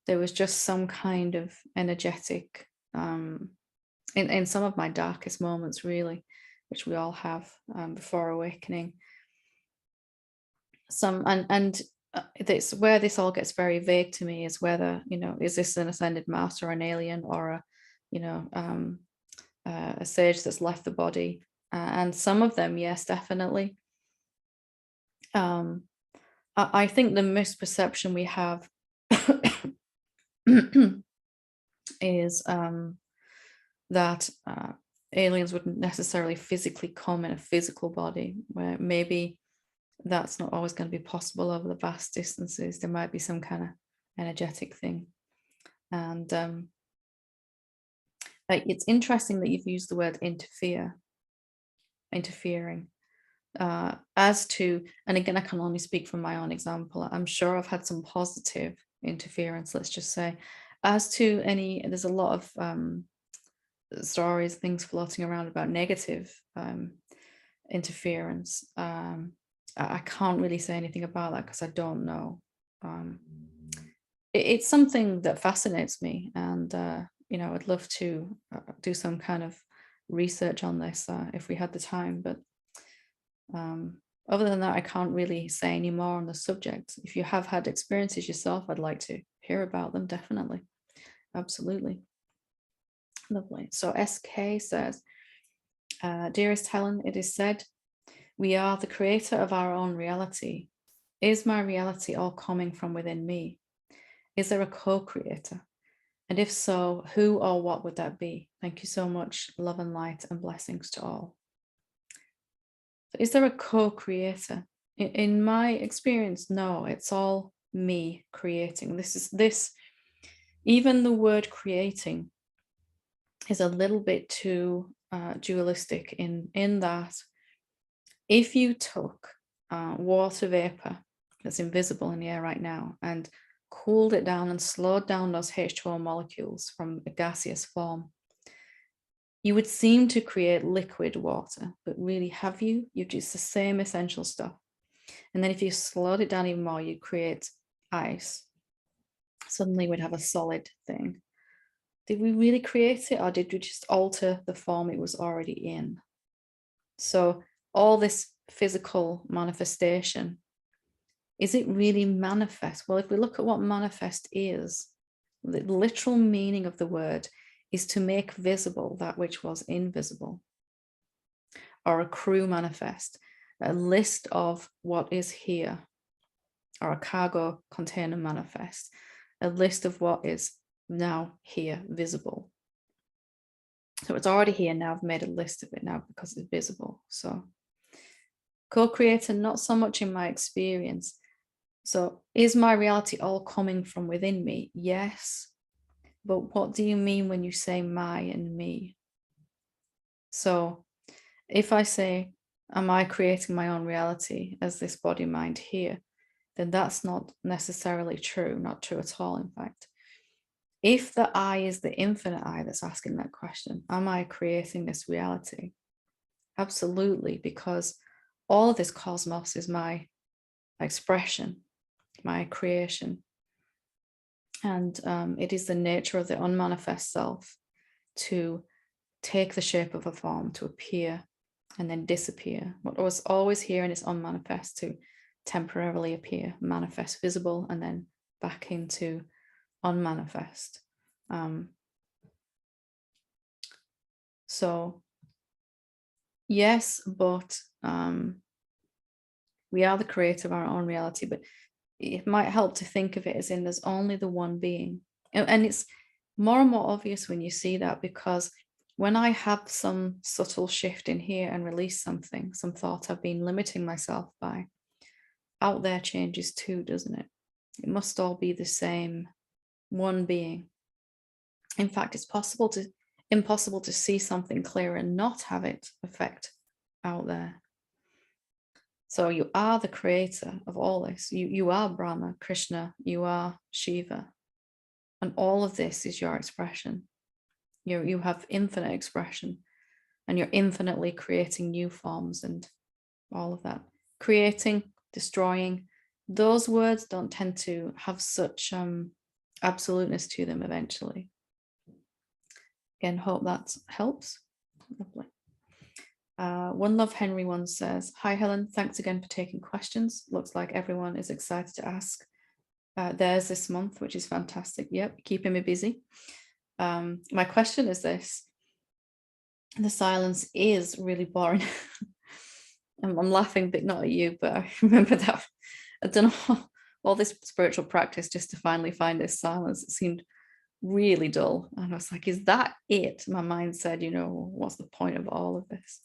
There was just some kind of energetic, in some of my darkest moments, really, which we all have before awakening. This, where this all gets very vague to me, is whether, you know, is this an ascended master or an alien, or a, you know, a sage that's left the body. And some of them, yes, definitely. I think the misperception we have is that aliens wouldn't necessarily physically come in a physical body, where maybe that's not always going to be possible over the vast distances. There might be some kind of energetic thing. And it's interesting that you've used the word interfering. As to, and again, I can only speak from my own example. I'm sure I've had some positive interference, let's just say. As to any, there's a lot of stories, things floating around about negative interference. I can't really say anything about that because I don't know. It's something that fascinates me, and you know, I'd love to do some kind of research on this if we had the time. But Other than that, I can't really say any more on the subject. If you have had experiences yourself, I'd like to hear about them, definitely. Absolutely. Lovely. So SK says, dearest Helen, it is said, we are the creator of our own reality. Is my reality all coming from within me? Is there a co-creator? And if so, who or what would that be? Thank you so much. Love and light and blessings to all. So is there a co-creator? In my experience, no, it's all me creating. Even the word creating is a little bit too dualistic in that if you took water vapor that's invisible in the air right now and cooled it down and slowed down those H2O molecules from a gaseous form, you would seem to create liquid water, but really have you? You've used the same essential stuff. And then if you slowed it down even more, you'd create ice. Suddenly we'd have a solid thing. Did we really create it, or did we just alter the form it was already in? So all this physical manifestation, is it really manifest? Well, if we look at what manifest is, the literal meaning of the word is to make visible that which was invisible, or a crew manifest, a list of what is here, or a cargo container manifest, a list of what is now here visible. So it's already here now. I've made a list of it now because it's visible. So co-creator, not so much in my experience. So is my reality all coming from within me? Yes. But what do you mean when you say my and me? So if I say, am I creating my own reality as this body mind here? Then that's not necessarily true, not true at all, in fact. If the I is the infinite I that's asking that question, am I creating this reality? Absolutely, because all of this cosmos is my expression, my creation. And it is the nature of the unmanifest self to take the shape of a form, to appear and then disappear. What was always here and is unmanifest to temporarily appear, manifest, visible, and then back into unmanifest. So yes, but we are the creator of our own reality, but it might help to think of it as in there's only the one being. And it's more and more obvious when you see that, because when I have some subtle shift in here and release something, some thought I've been limiting myself by, out there changes too, doesn't it? It must all be the same one being. In fact, it's impossible to see something clear and not have it affect out there. So you are the creator of all this. You are Brahma, Krishna, you are Shiva. And all of this is your expression. You have infinite expression, and you're infinitely creating new forms and all of that. Creating, destroying, those words don't tend to have such absoluteness to them eventually. Again, hope that helps. Lovely. One Love Henry once says, hi Helen, thanks again for taking questions. Looks like everyone is excited to ask theirs this month, which is fantastic. Yep, keeping me busy. My question is this: the silence is really boring. I'm laughing, but not at you, but I remember that I've done all this spiritual practice just to finally find this silence. It seemed really dull. And I was like, is that it? My mind said, what's the point of all of this?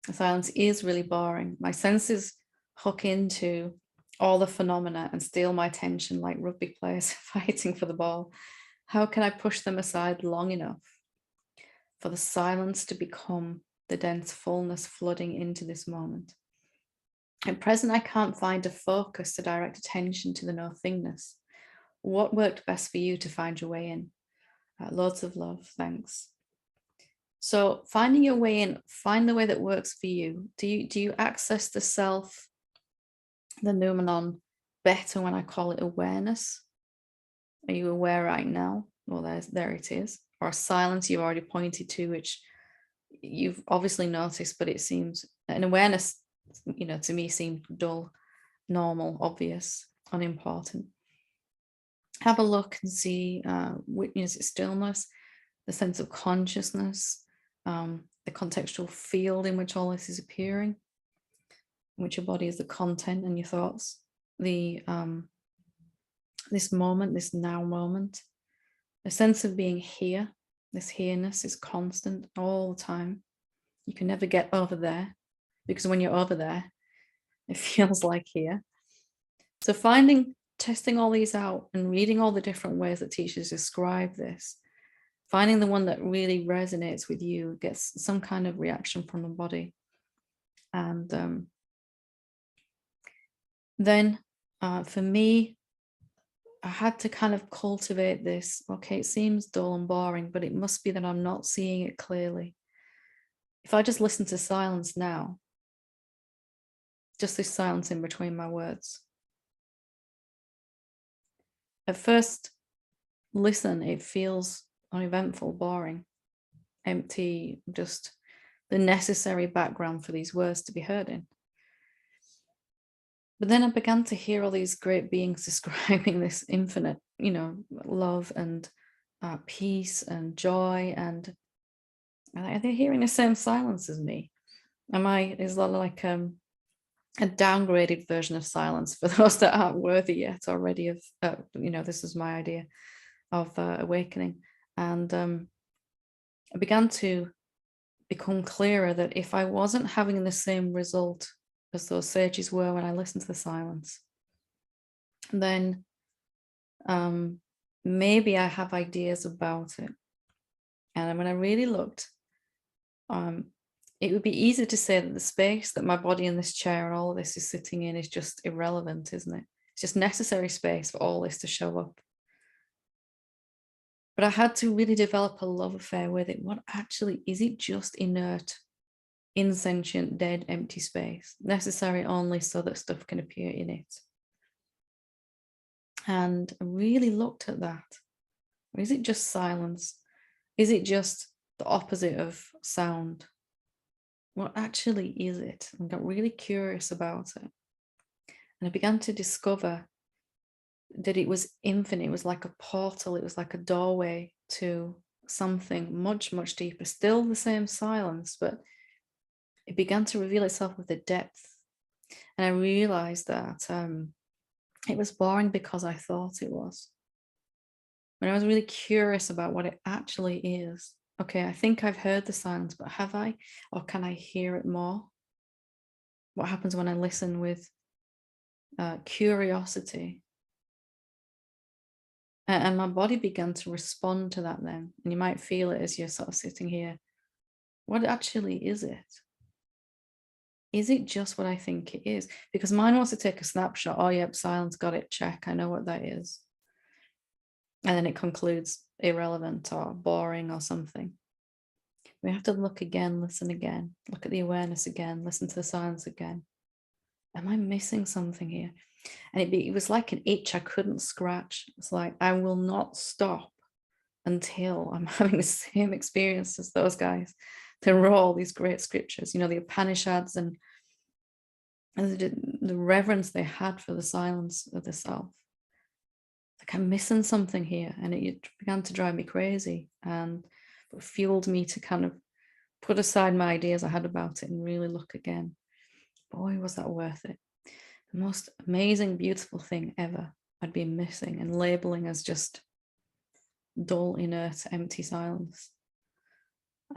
The silence is really boring. My senses hook into all the phenomena and steal my attention like rugby players fighting for the ball. How can I push them aside long enough for the silence to become the dense fullness flooding into this moment? At present, I can't find a focus to direct attention to the no-thingness. What worked best for you to find your way in? Loads of love, thanks. So finding your way in, find the way that works for you. Do you access the self, the noumenon, better when I call it awareness? Are you aware right now? Well, there it is. Or silence you've already pointed to, which you've obviously noticed, but it seems an awareness to me seemed dull, normal, obvious, unimportant. Have a look and see, witness its stillness, the sense of consciousness, the contextual field in which all this is appearing, in which your body is the content and your thoughts, this moment, this now moment, a sense of being here. This here-ness is constant all the time. You can never get over there, because when you're over there, it feels like here. So testing all these out and reading all the different ways that teachers describe this, finding the one that really resonates with you, gets some kind of reaction from the body. And then for me, I had to kind of cultivate this. Okay, it seems dull and boring, but it must be that I'm not seeing it clearly. If I just listen to silence now, just this silence in between my words. At first listen, it feels uneventful, boring, empty, just the necessary background for these words to be heard in. But then I began to hear all these great beings describing this infinite, love and peace and joy, and are they hearing the same silence as me? Is that like a downgraded version of silence for those that aren't worthy yet already of, this is my idea of awakening. And I began to become clearer that if I wasn't having the same result as those sages were when I listened to the silence, then maybe I have ideas about it. And when I really looked, it would be easy to say that the space that my body in this chair and all of this is sitting in is just irrelevant, isn't it? It's just necessary space for all this to show up. But I had to really develop a love affair with it. What actually is it? Just inert, insentient, dead, empty space, necessary only so that stuff can appear in it. And I really looked at that. Or is it just silence? Is it just the opposite of sound? What actually is it? I got really curious about it. And I began to discover that it was infinite. It was like a portal. It was like a doorway to something much, much deeper. Still the same silence, but it began to reveal itself with a depth. And I realized that it was boring because I thought it was. When I was really curious about what it actually is. Okay, I think I've heard the silence, but have I? Or can I hear it more? What happens when I listen with curiosity? And my body began to respond to that then. And you might feel it as you're sort of sitting here. What actually is it? Is it just what I think it is? Because mine wants to take a snapshot. Oh, yep, silence, got it, check. I know what that is. And then it concludes irrelevant or boring or something. We have to look again, listen again, look at the awareness again, listen to the silence again. Am I missing something here? And it was like an itch I couldn't scratch. It's like, I will not stop until I'm having the same experience as those guys. They wrote all these great scriptures, the Upanishads and the reverence they had for the silence of the self. Like, I'm missing something here. And it began to drive me crazy and fueled me to kind of put aside my ideas I had about it and really look again. Boy, was that worth it. The most amazing, beautiful thing ever I'd been missing and labeling as just dull, inert, empty silence.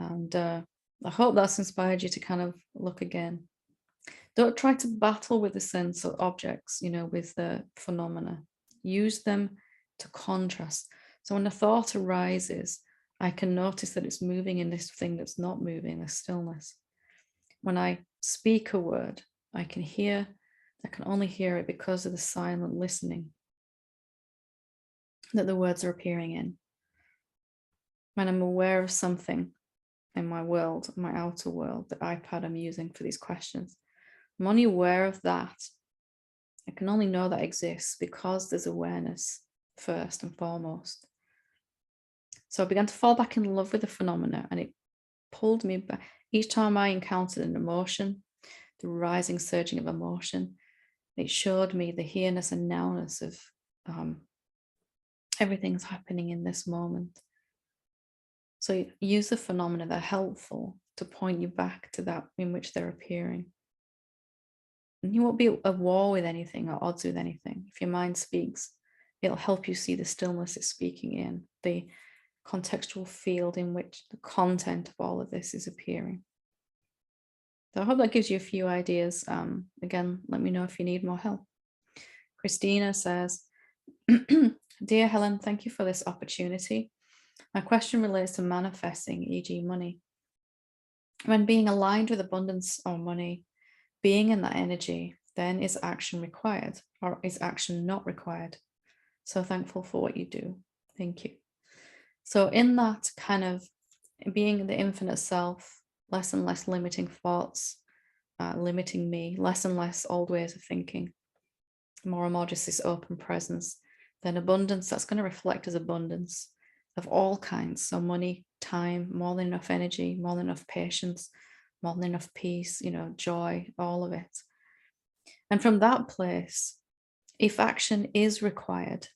And I hope that's inspired you to kind of look again. Don't try to battle with the sense of objects, with the phenomena. Use them to contrast. So when a thought arises, I can notice that it's moving in this thing that's not moving, this stillness. When I speak a word, I can only hear it because of the silent listening that the words are appearing in. When I'm aware of something in my world, my outer world, the iPad I'm using for these questions, I'm only aware of that. I can only know that exists because there's awareness first and foremost. So I began to fall back in love with the phenomena, and it pulled me back. Each time I encountered an emotion, the rising, surging of emotion. It showed me the here-ness and now-ness of everything's happening in this moment. So use the phenomena that are helpful to point you back to that in which they're appearing. And you won't be at war with anything or odds with anything. If your mind speaks, it'll help you see the stillness it's speaking in, the contextual field in which the content of all of this is appearing. So I hope that gives you a few ideas. Again, let me know if you need more help. Christina says, Dear Helen, thank you for this opportunity. My question relates to manifesting, e.g. money. When being aligned with abundance or money, being in that energy, then is action required or is action not required? So thankful for what you do. Thank you. So in that kind of being the infinite self, less and less limiting thoughts, limiting me, less and less old ways of thinking, more and more just this open presence, then abundance, that's going to reflect as abundance of all kinds. So money, time, more than enough energy, more than enough patience, more than enough peace, joy, all of it. And from that place, if action is required,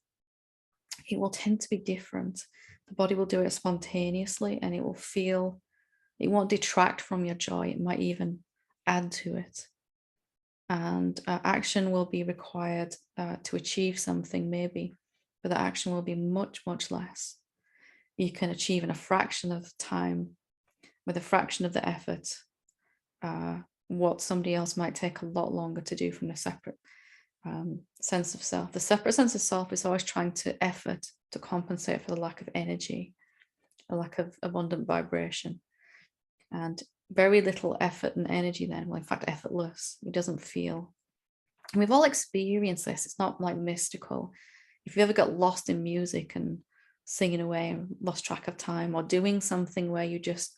it will tend to be different. The body will do it spontaneously and it won't detract from your joy. It might even add to it. And action will be required to achieve something maybe, but the action will be much, much less. You can achieve in a fraction of time with a fraction of the effort, what somebody else might take a lot longer to do from a separate sense of self. The separate sense of self is always trying to effort to compensate for the lack of energy, a lack of abundant vibration. And very little effort and energy then, well, in fact, effortless. It doesn't feel. And we've all experienced this. It's not like mystical. If you ever got lost in music and singing away and lost track of time, or doing something where you just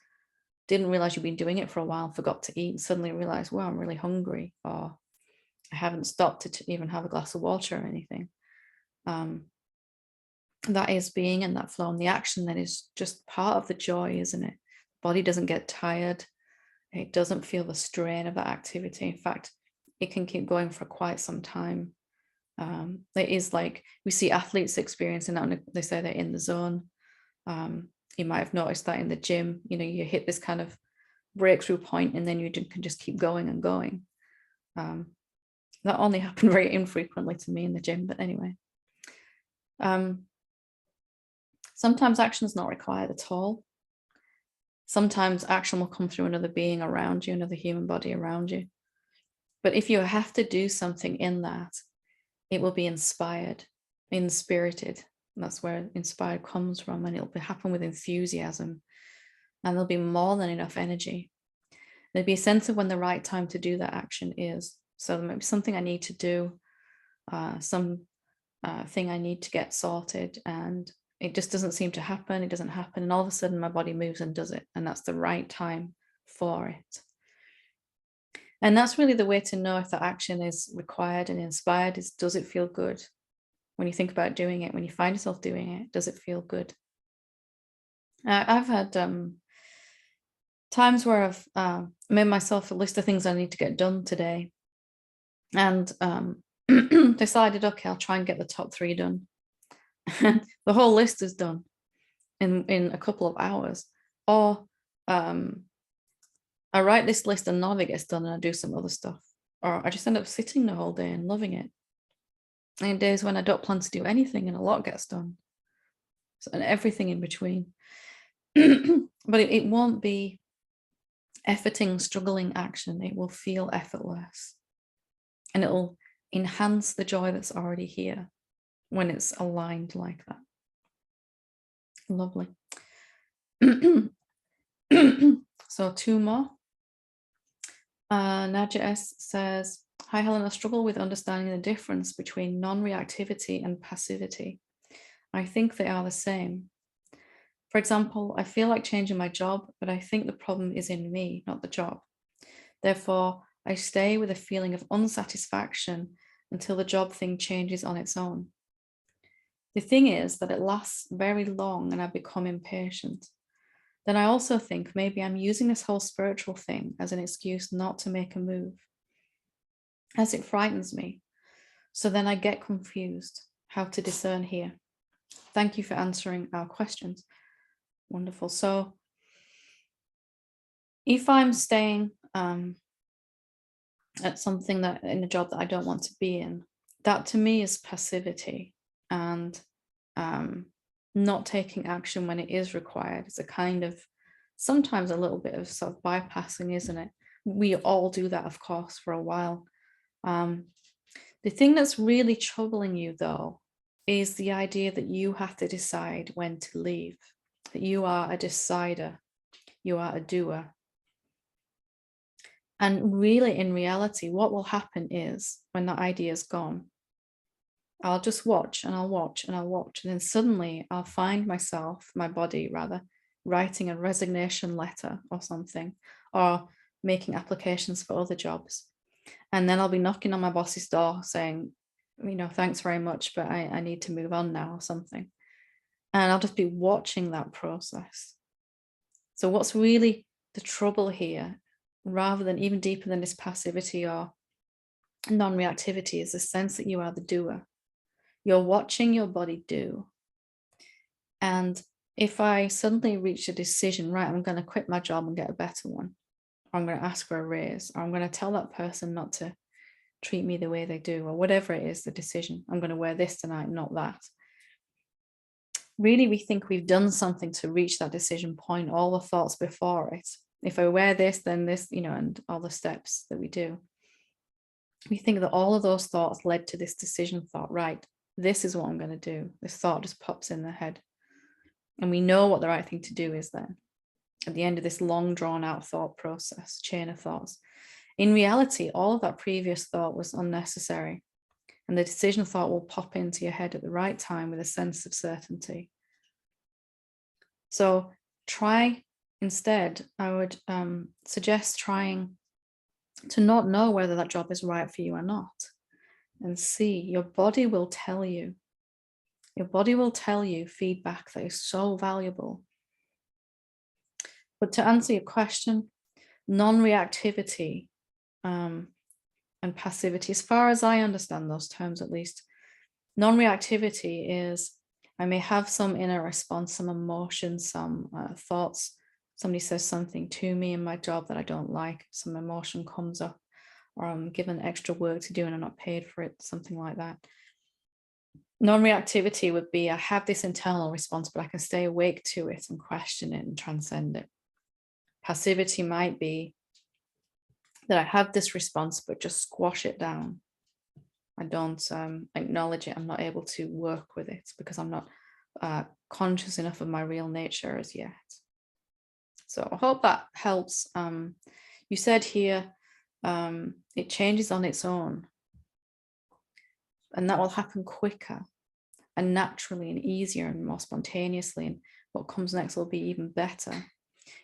didn't realize you've been doing it for a while and forgot to eat, and suddenly realized, wow, I'm really hungry, or I haven't stopped to even have a glass of water or anything. That is being in that flow. And the action then is just part of the joy, isn't it? Body doesn't get tired. It doesn't feel the strain of that activity. In fact, it can keep going for quite some time. It is like we see athletes experiencing that, and they say they're in the zone. You might have noticed that in the gym, you hit this kind of breakthrough point and then you can just keep going and going. That only happened very infrequently to me in the gym, but anyway. Sometimes action is not required at all. Sometimes action will come through another being around you, another human body around you. But if you have to do something in that, it will be inspired, inspirited. That's where inspired comes from, and it'll happen with enthusiasm. And there'll be more than enough energy. There'll be a sense of when the right time to do that action is. So there might be something I need to do, some thing I need to get sorted, and it just doesn't seem to happen. It doesn't happen. And all of a sudden my body moves and does it. And that's the right time for it. And that's really the way to know if the action is required and inspired is, does it feel good? When you think about doing it, when you find yourself doing it, does it feel good? I've had times where I've made myself a list of things I need to get done today, and decided, okay, I'll try and get the top 3 done. The whole list is done in a couple of hours. Or I write this list and none of it gets done, and I do some other stuff. Or I just end up sitting the whole day and loving it. And days when I don't plan to do anything and a lot gets done. So, and everything in between. But it won't be efforting, struggling action. It will feel effortless. And it'll enhance the joy that's already here when it's aligned like that. Lovely. So 2 more. Nadja S says, hi Helen, I struggle with understanding the difference between non-reactivity and passivity. I think they are the same. For example, I feel like changing my job, but I think the problem is in me, not the job. Therefore, I stay with a feeling of unsatisfaction until the job thing changes on its own. The thing is that it lasts very long and I become impatient. Then I also think maybe I'm using this whole spiritual thing as an excuse not to make a move. as it frightens me. So then I get confused how to discern here. Thank you for answering our questions. Wonderful. So if I'm staying at something that in a job that I don't want to be in, that to me is passivity, and not taking action when it is required. It's a kind of, sometimes a little bit of sort of bypassing, isn't it? We all do that, of course, for a while. The thing that's really troubling you, though, is the idea that you have to decide when to leave, that you are a decider, you are a doer. And really, in reality, what will happen is when that idea is gone, I'll just watch and I'll watch and I'll watch. And then suddenly I'll find myself, my body rather, writing a resignation letter or something, or making applications for other jobs. And then I'll be knocking on my boss's door saying, thanks very much, but I need to move on now or something. And I'll just be watching that process. So what's really the trouble here, rather than even deeper than this passivity or non-reactivity, is the sense that you are the doer. You're watching your body do. And if I suddenly reach a decision, right, I'm going to quit my job and get a better one, or I'm going to ask for a raise, or I'm going to tell that person not to treat me the way they do, or whatever it is, the decision, I'm going to wear this tonight, not that. Really, we think we've done something to reach that decision point, all the thoughts before it. If I wear this, then this, and all the steps that we do. We think that all of those thoughts led to this decision thought, right, this is what I'm going to do. This thought just pops in the head. And we know what the right thing to do is then, at the end of this long drawn out thought process, chain of thoughts. In reality, all of that previous thought was unnecessary. And the decision thought will pop into your head at the right time with a sense of certainty. So try instead, I would suggest trying to not know whether that job is right for you or not. And see, your body will tell you. Your body will tell you feedback that is so valuable. But to answer your question, non-reactivity and passivity, as far as I understand those terms at least, non-reactivity is I may have some inner response, some emotion, some thoughts. Somebody says something to me in my job that I don't like, some emotion comes up, or I'm given extra work to do and I'm not paid for it, something like that. Non-reactivity would be I have this internal response, but I can stay awake to it and question it and transcend it. Passivity might be that I have this response, but just squash it down. I don't acknowledge it. I'm not able to work with it because I'm not conscious enough of my real nature as yet. So I hope that helps. You said here, it changes on its own. And that will happen quicker and naturally and easier and more spontaneously. And what comes next will be even better.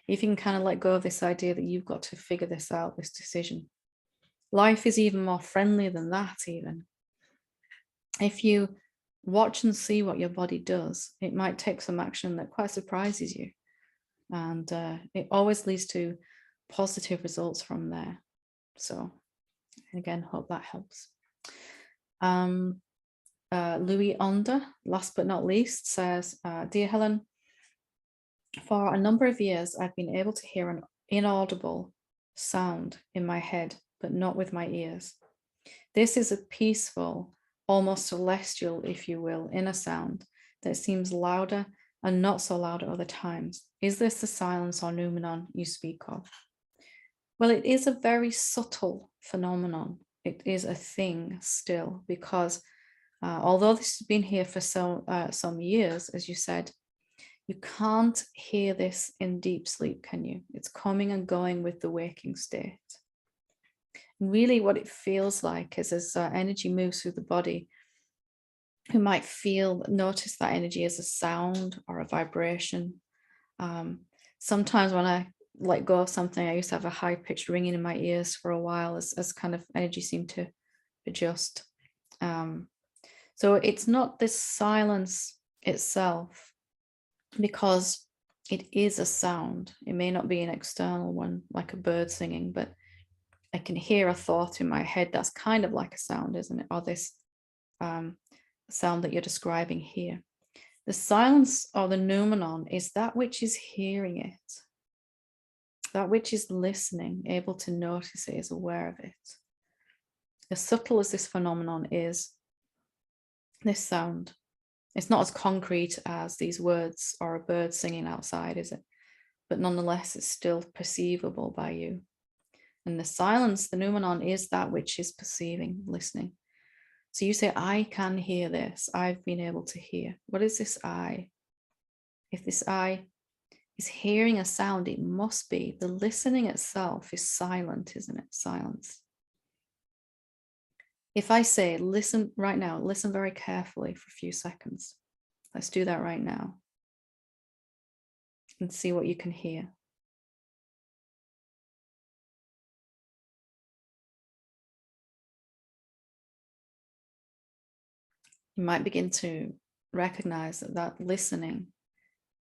If you can kind of let go of this idea that you've got to figure this out, this decision. Life is even more friendly than that even. If you watch and see what your body does, it might take some action that quite surprises you. And it always leads to positive results from there. So again, hope that helps. Louis Onder, last but not least, says, Dear Helen, for a number of years, I've been able to hear an inaudible sound in my head, but not with my ears. This is a peaceful, almost celestial, if you will, inner sound that seems louder and not so loud at other times. Is this the silence or noumenon you speak of? Well, it is a very subtle phenomenon. It is a thing still, because although this has been here for some years, as you said, you can't hear this in deep sleep, can you? It's coming and going with the waking state. And really what it feels like is as energy moves through the body, you might notice that energy as a sound or a vibration. Sometimes when I let go of something, I used to have a high-pitched ringing in my ears for a while as kind of energy seemed to adjust. So it's not this silence itself, because it is a sound. It may not be an external one like a bird singing, but I can hear a thought in my head that's kind of like a sound, isn't it? Or this sound that you're describing here. The silence or the noumenon is that which is hearing it, that which is listening, able to notice it, is aware of it. As subtle as this phenomenon is, this sound, it's not as concrete as these words or a bird singing outside, is it? But nonetheless, it's still perceivable by you. And the silence, the noumenon, is that which is perceiving, listening. So you say, I can hear this. I've been able to hear. What is this I? If this I is hearing a sound, it must be. The listening itself is silent, isn't it? Silence. If I say, listen right now, listen very carefully for a few seconds. Let's do that right now. And see what you can hear. You might begin to recognize that that listening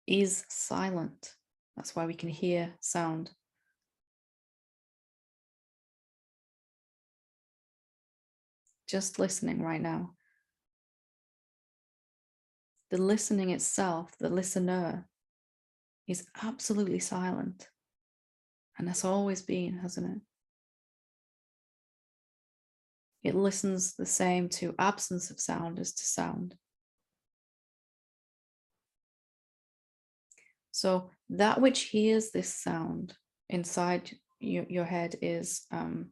is silent. That's why we can hear sound. Just listening right now. The listening itself, the listener, is absolutely silent. And that's always been, hasn't it? It listens the same to absence of sound as to sound. So that which hears this sound inside your head is the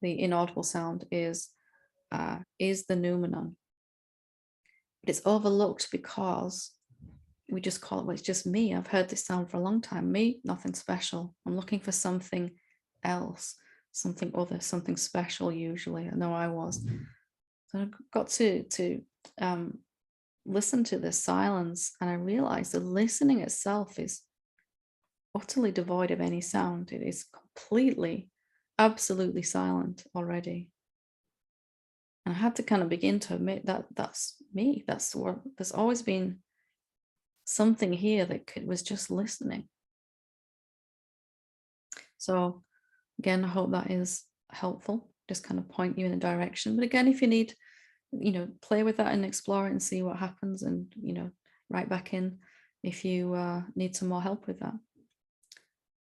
inaudible sound is the noumenon. But it's overlooked because we just call it, well, it's just me. I've heard this sound for a long time. Me, nothing special. I'm looking for something else, something other, something special usually. I know I was. So I got to listen to the silence, and I realized the listening itself is utterly devoid of any sound. It is completely, absolutely silent already. And I had to kind of begin to admit that that's me. That's what, there's always been something here that was just listening. So again, I hope that is helpful, just kind of point you in a direction. But again, if you need, play with that and explore it and see what happens, and, write back in if you need some more help with that.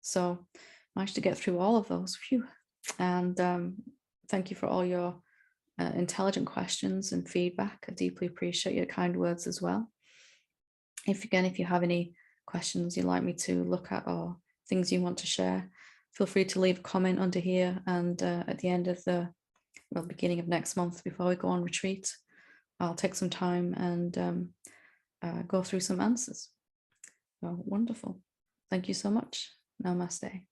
So managed to get through all of those. Phew. And thank you for all your intelligent questions and feedback. I deeply appreciate your kind words as well. If you have any questions you'd like me to look at or things you want to share, feel free to leave a comment under here. And at the end of the beginning of next month, before we go on retreat, I'll take some time and go through some answers. So wonderful. Thank you so much. Namaste.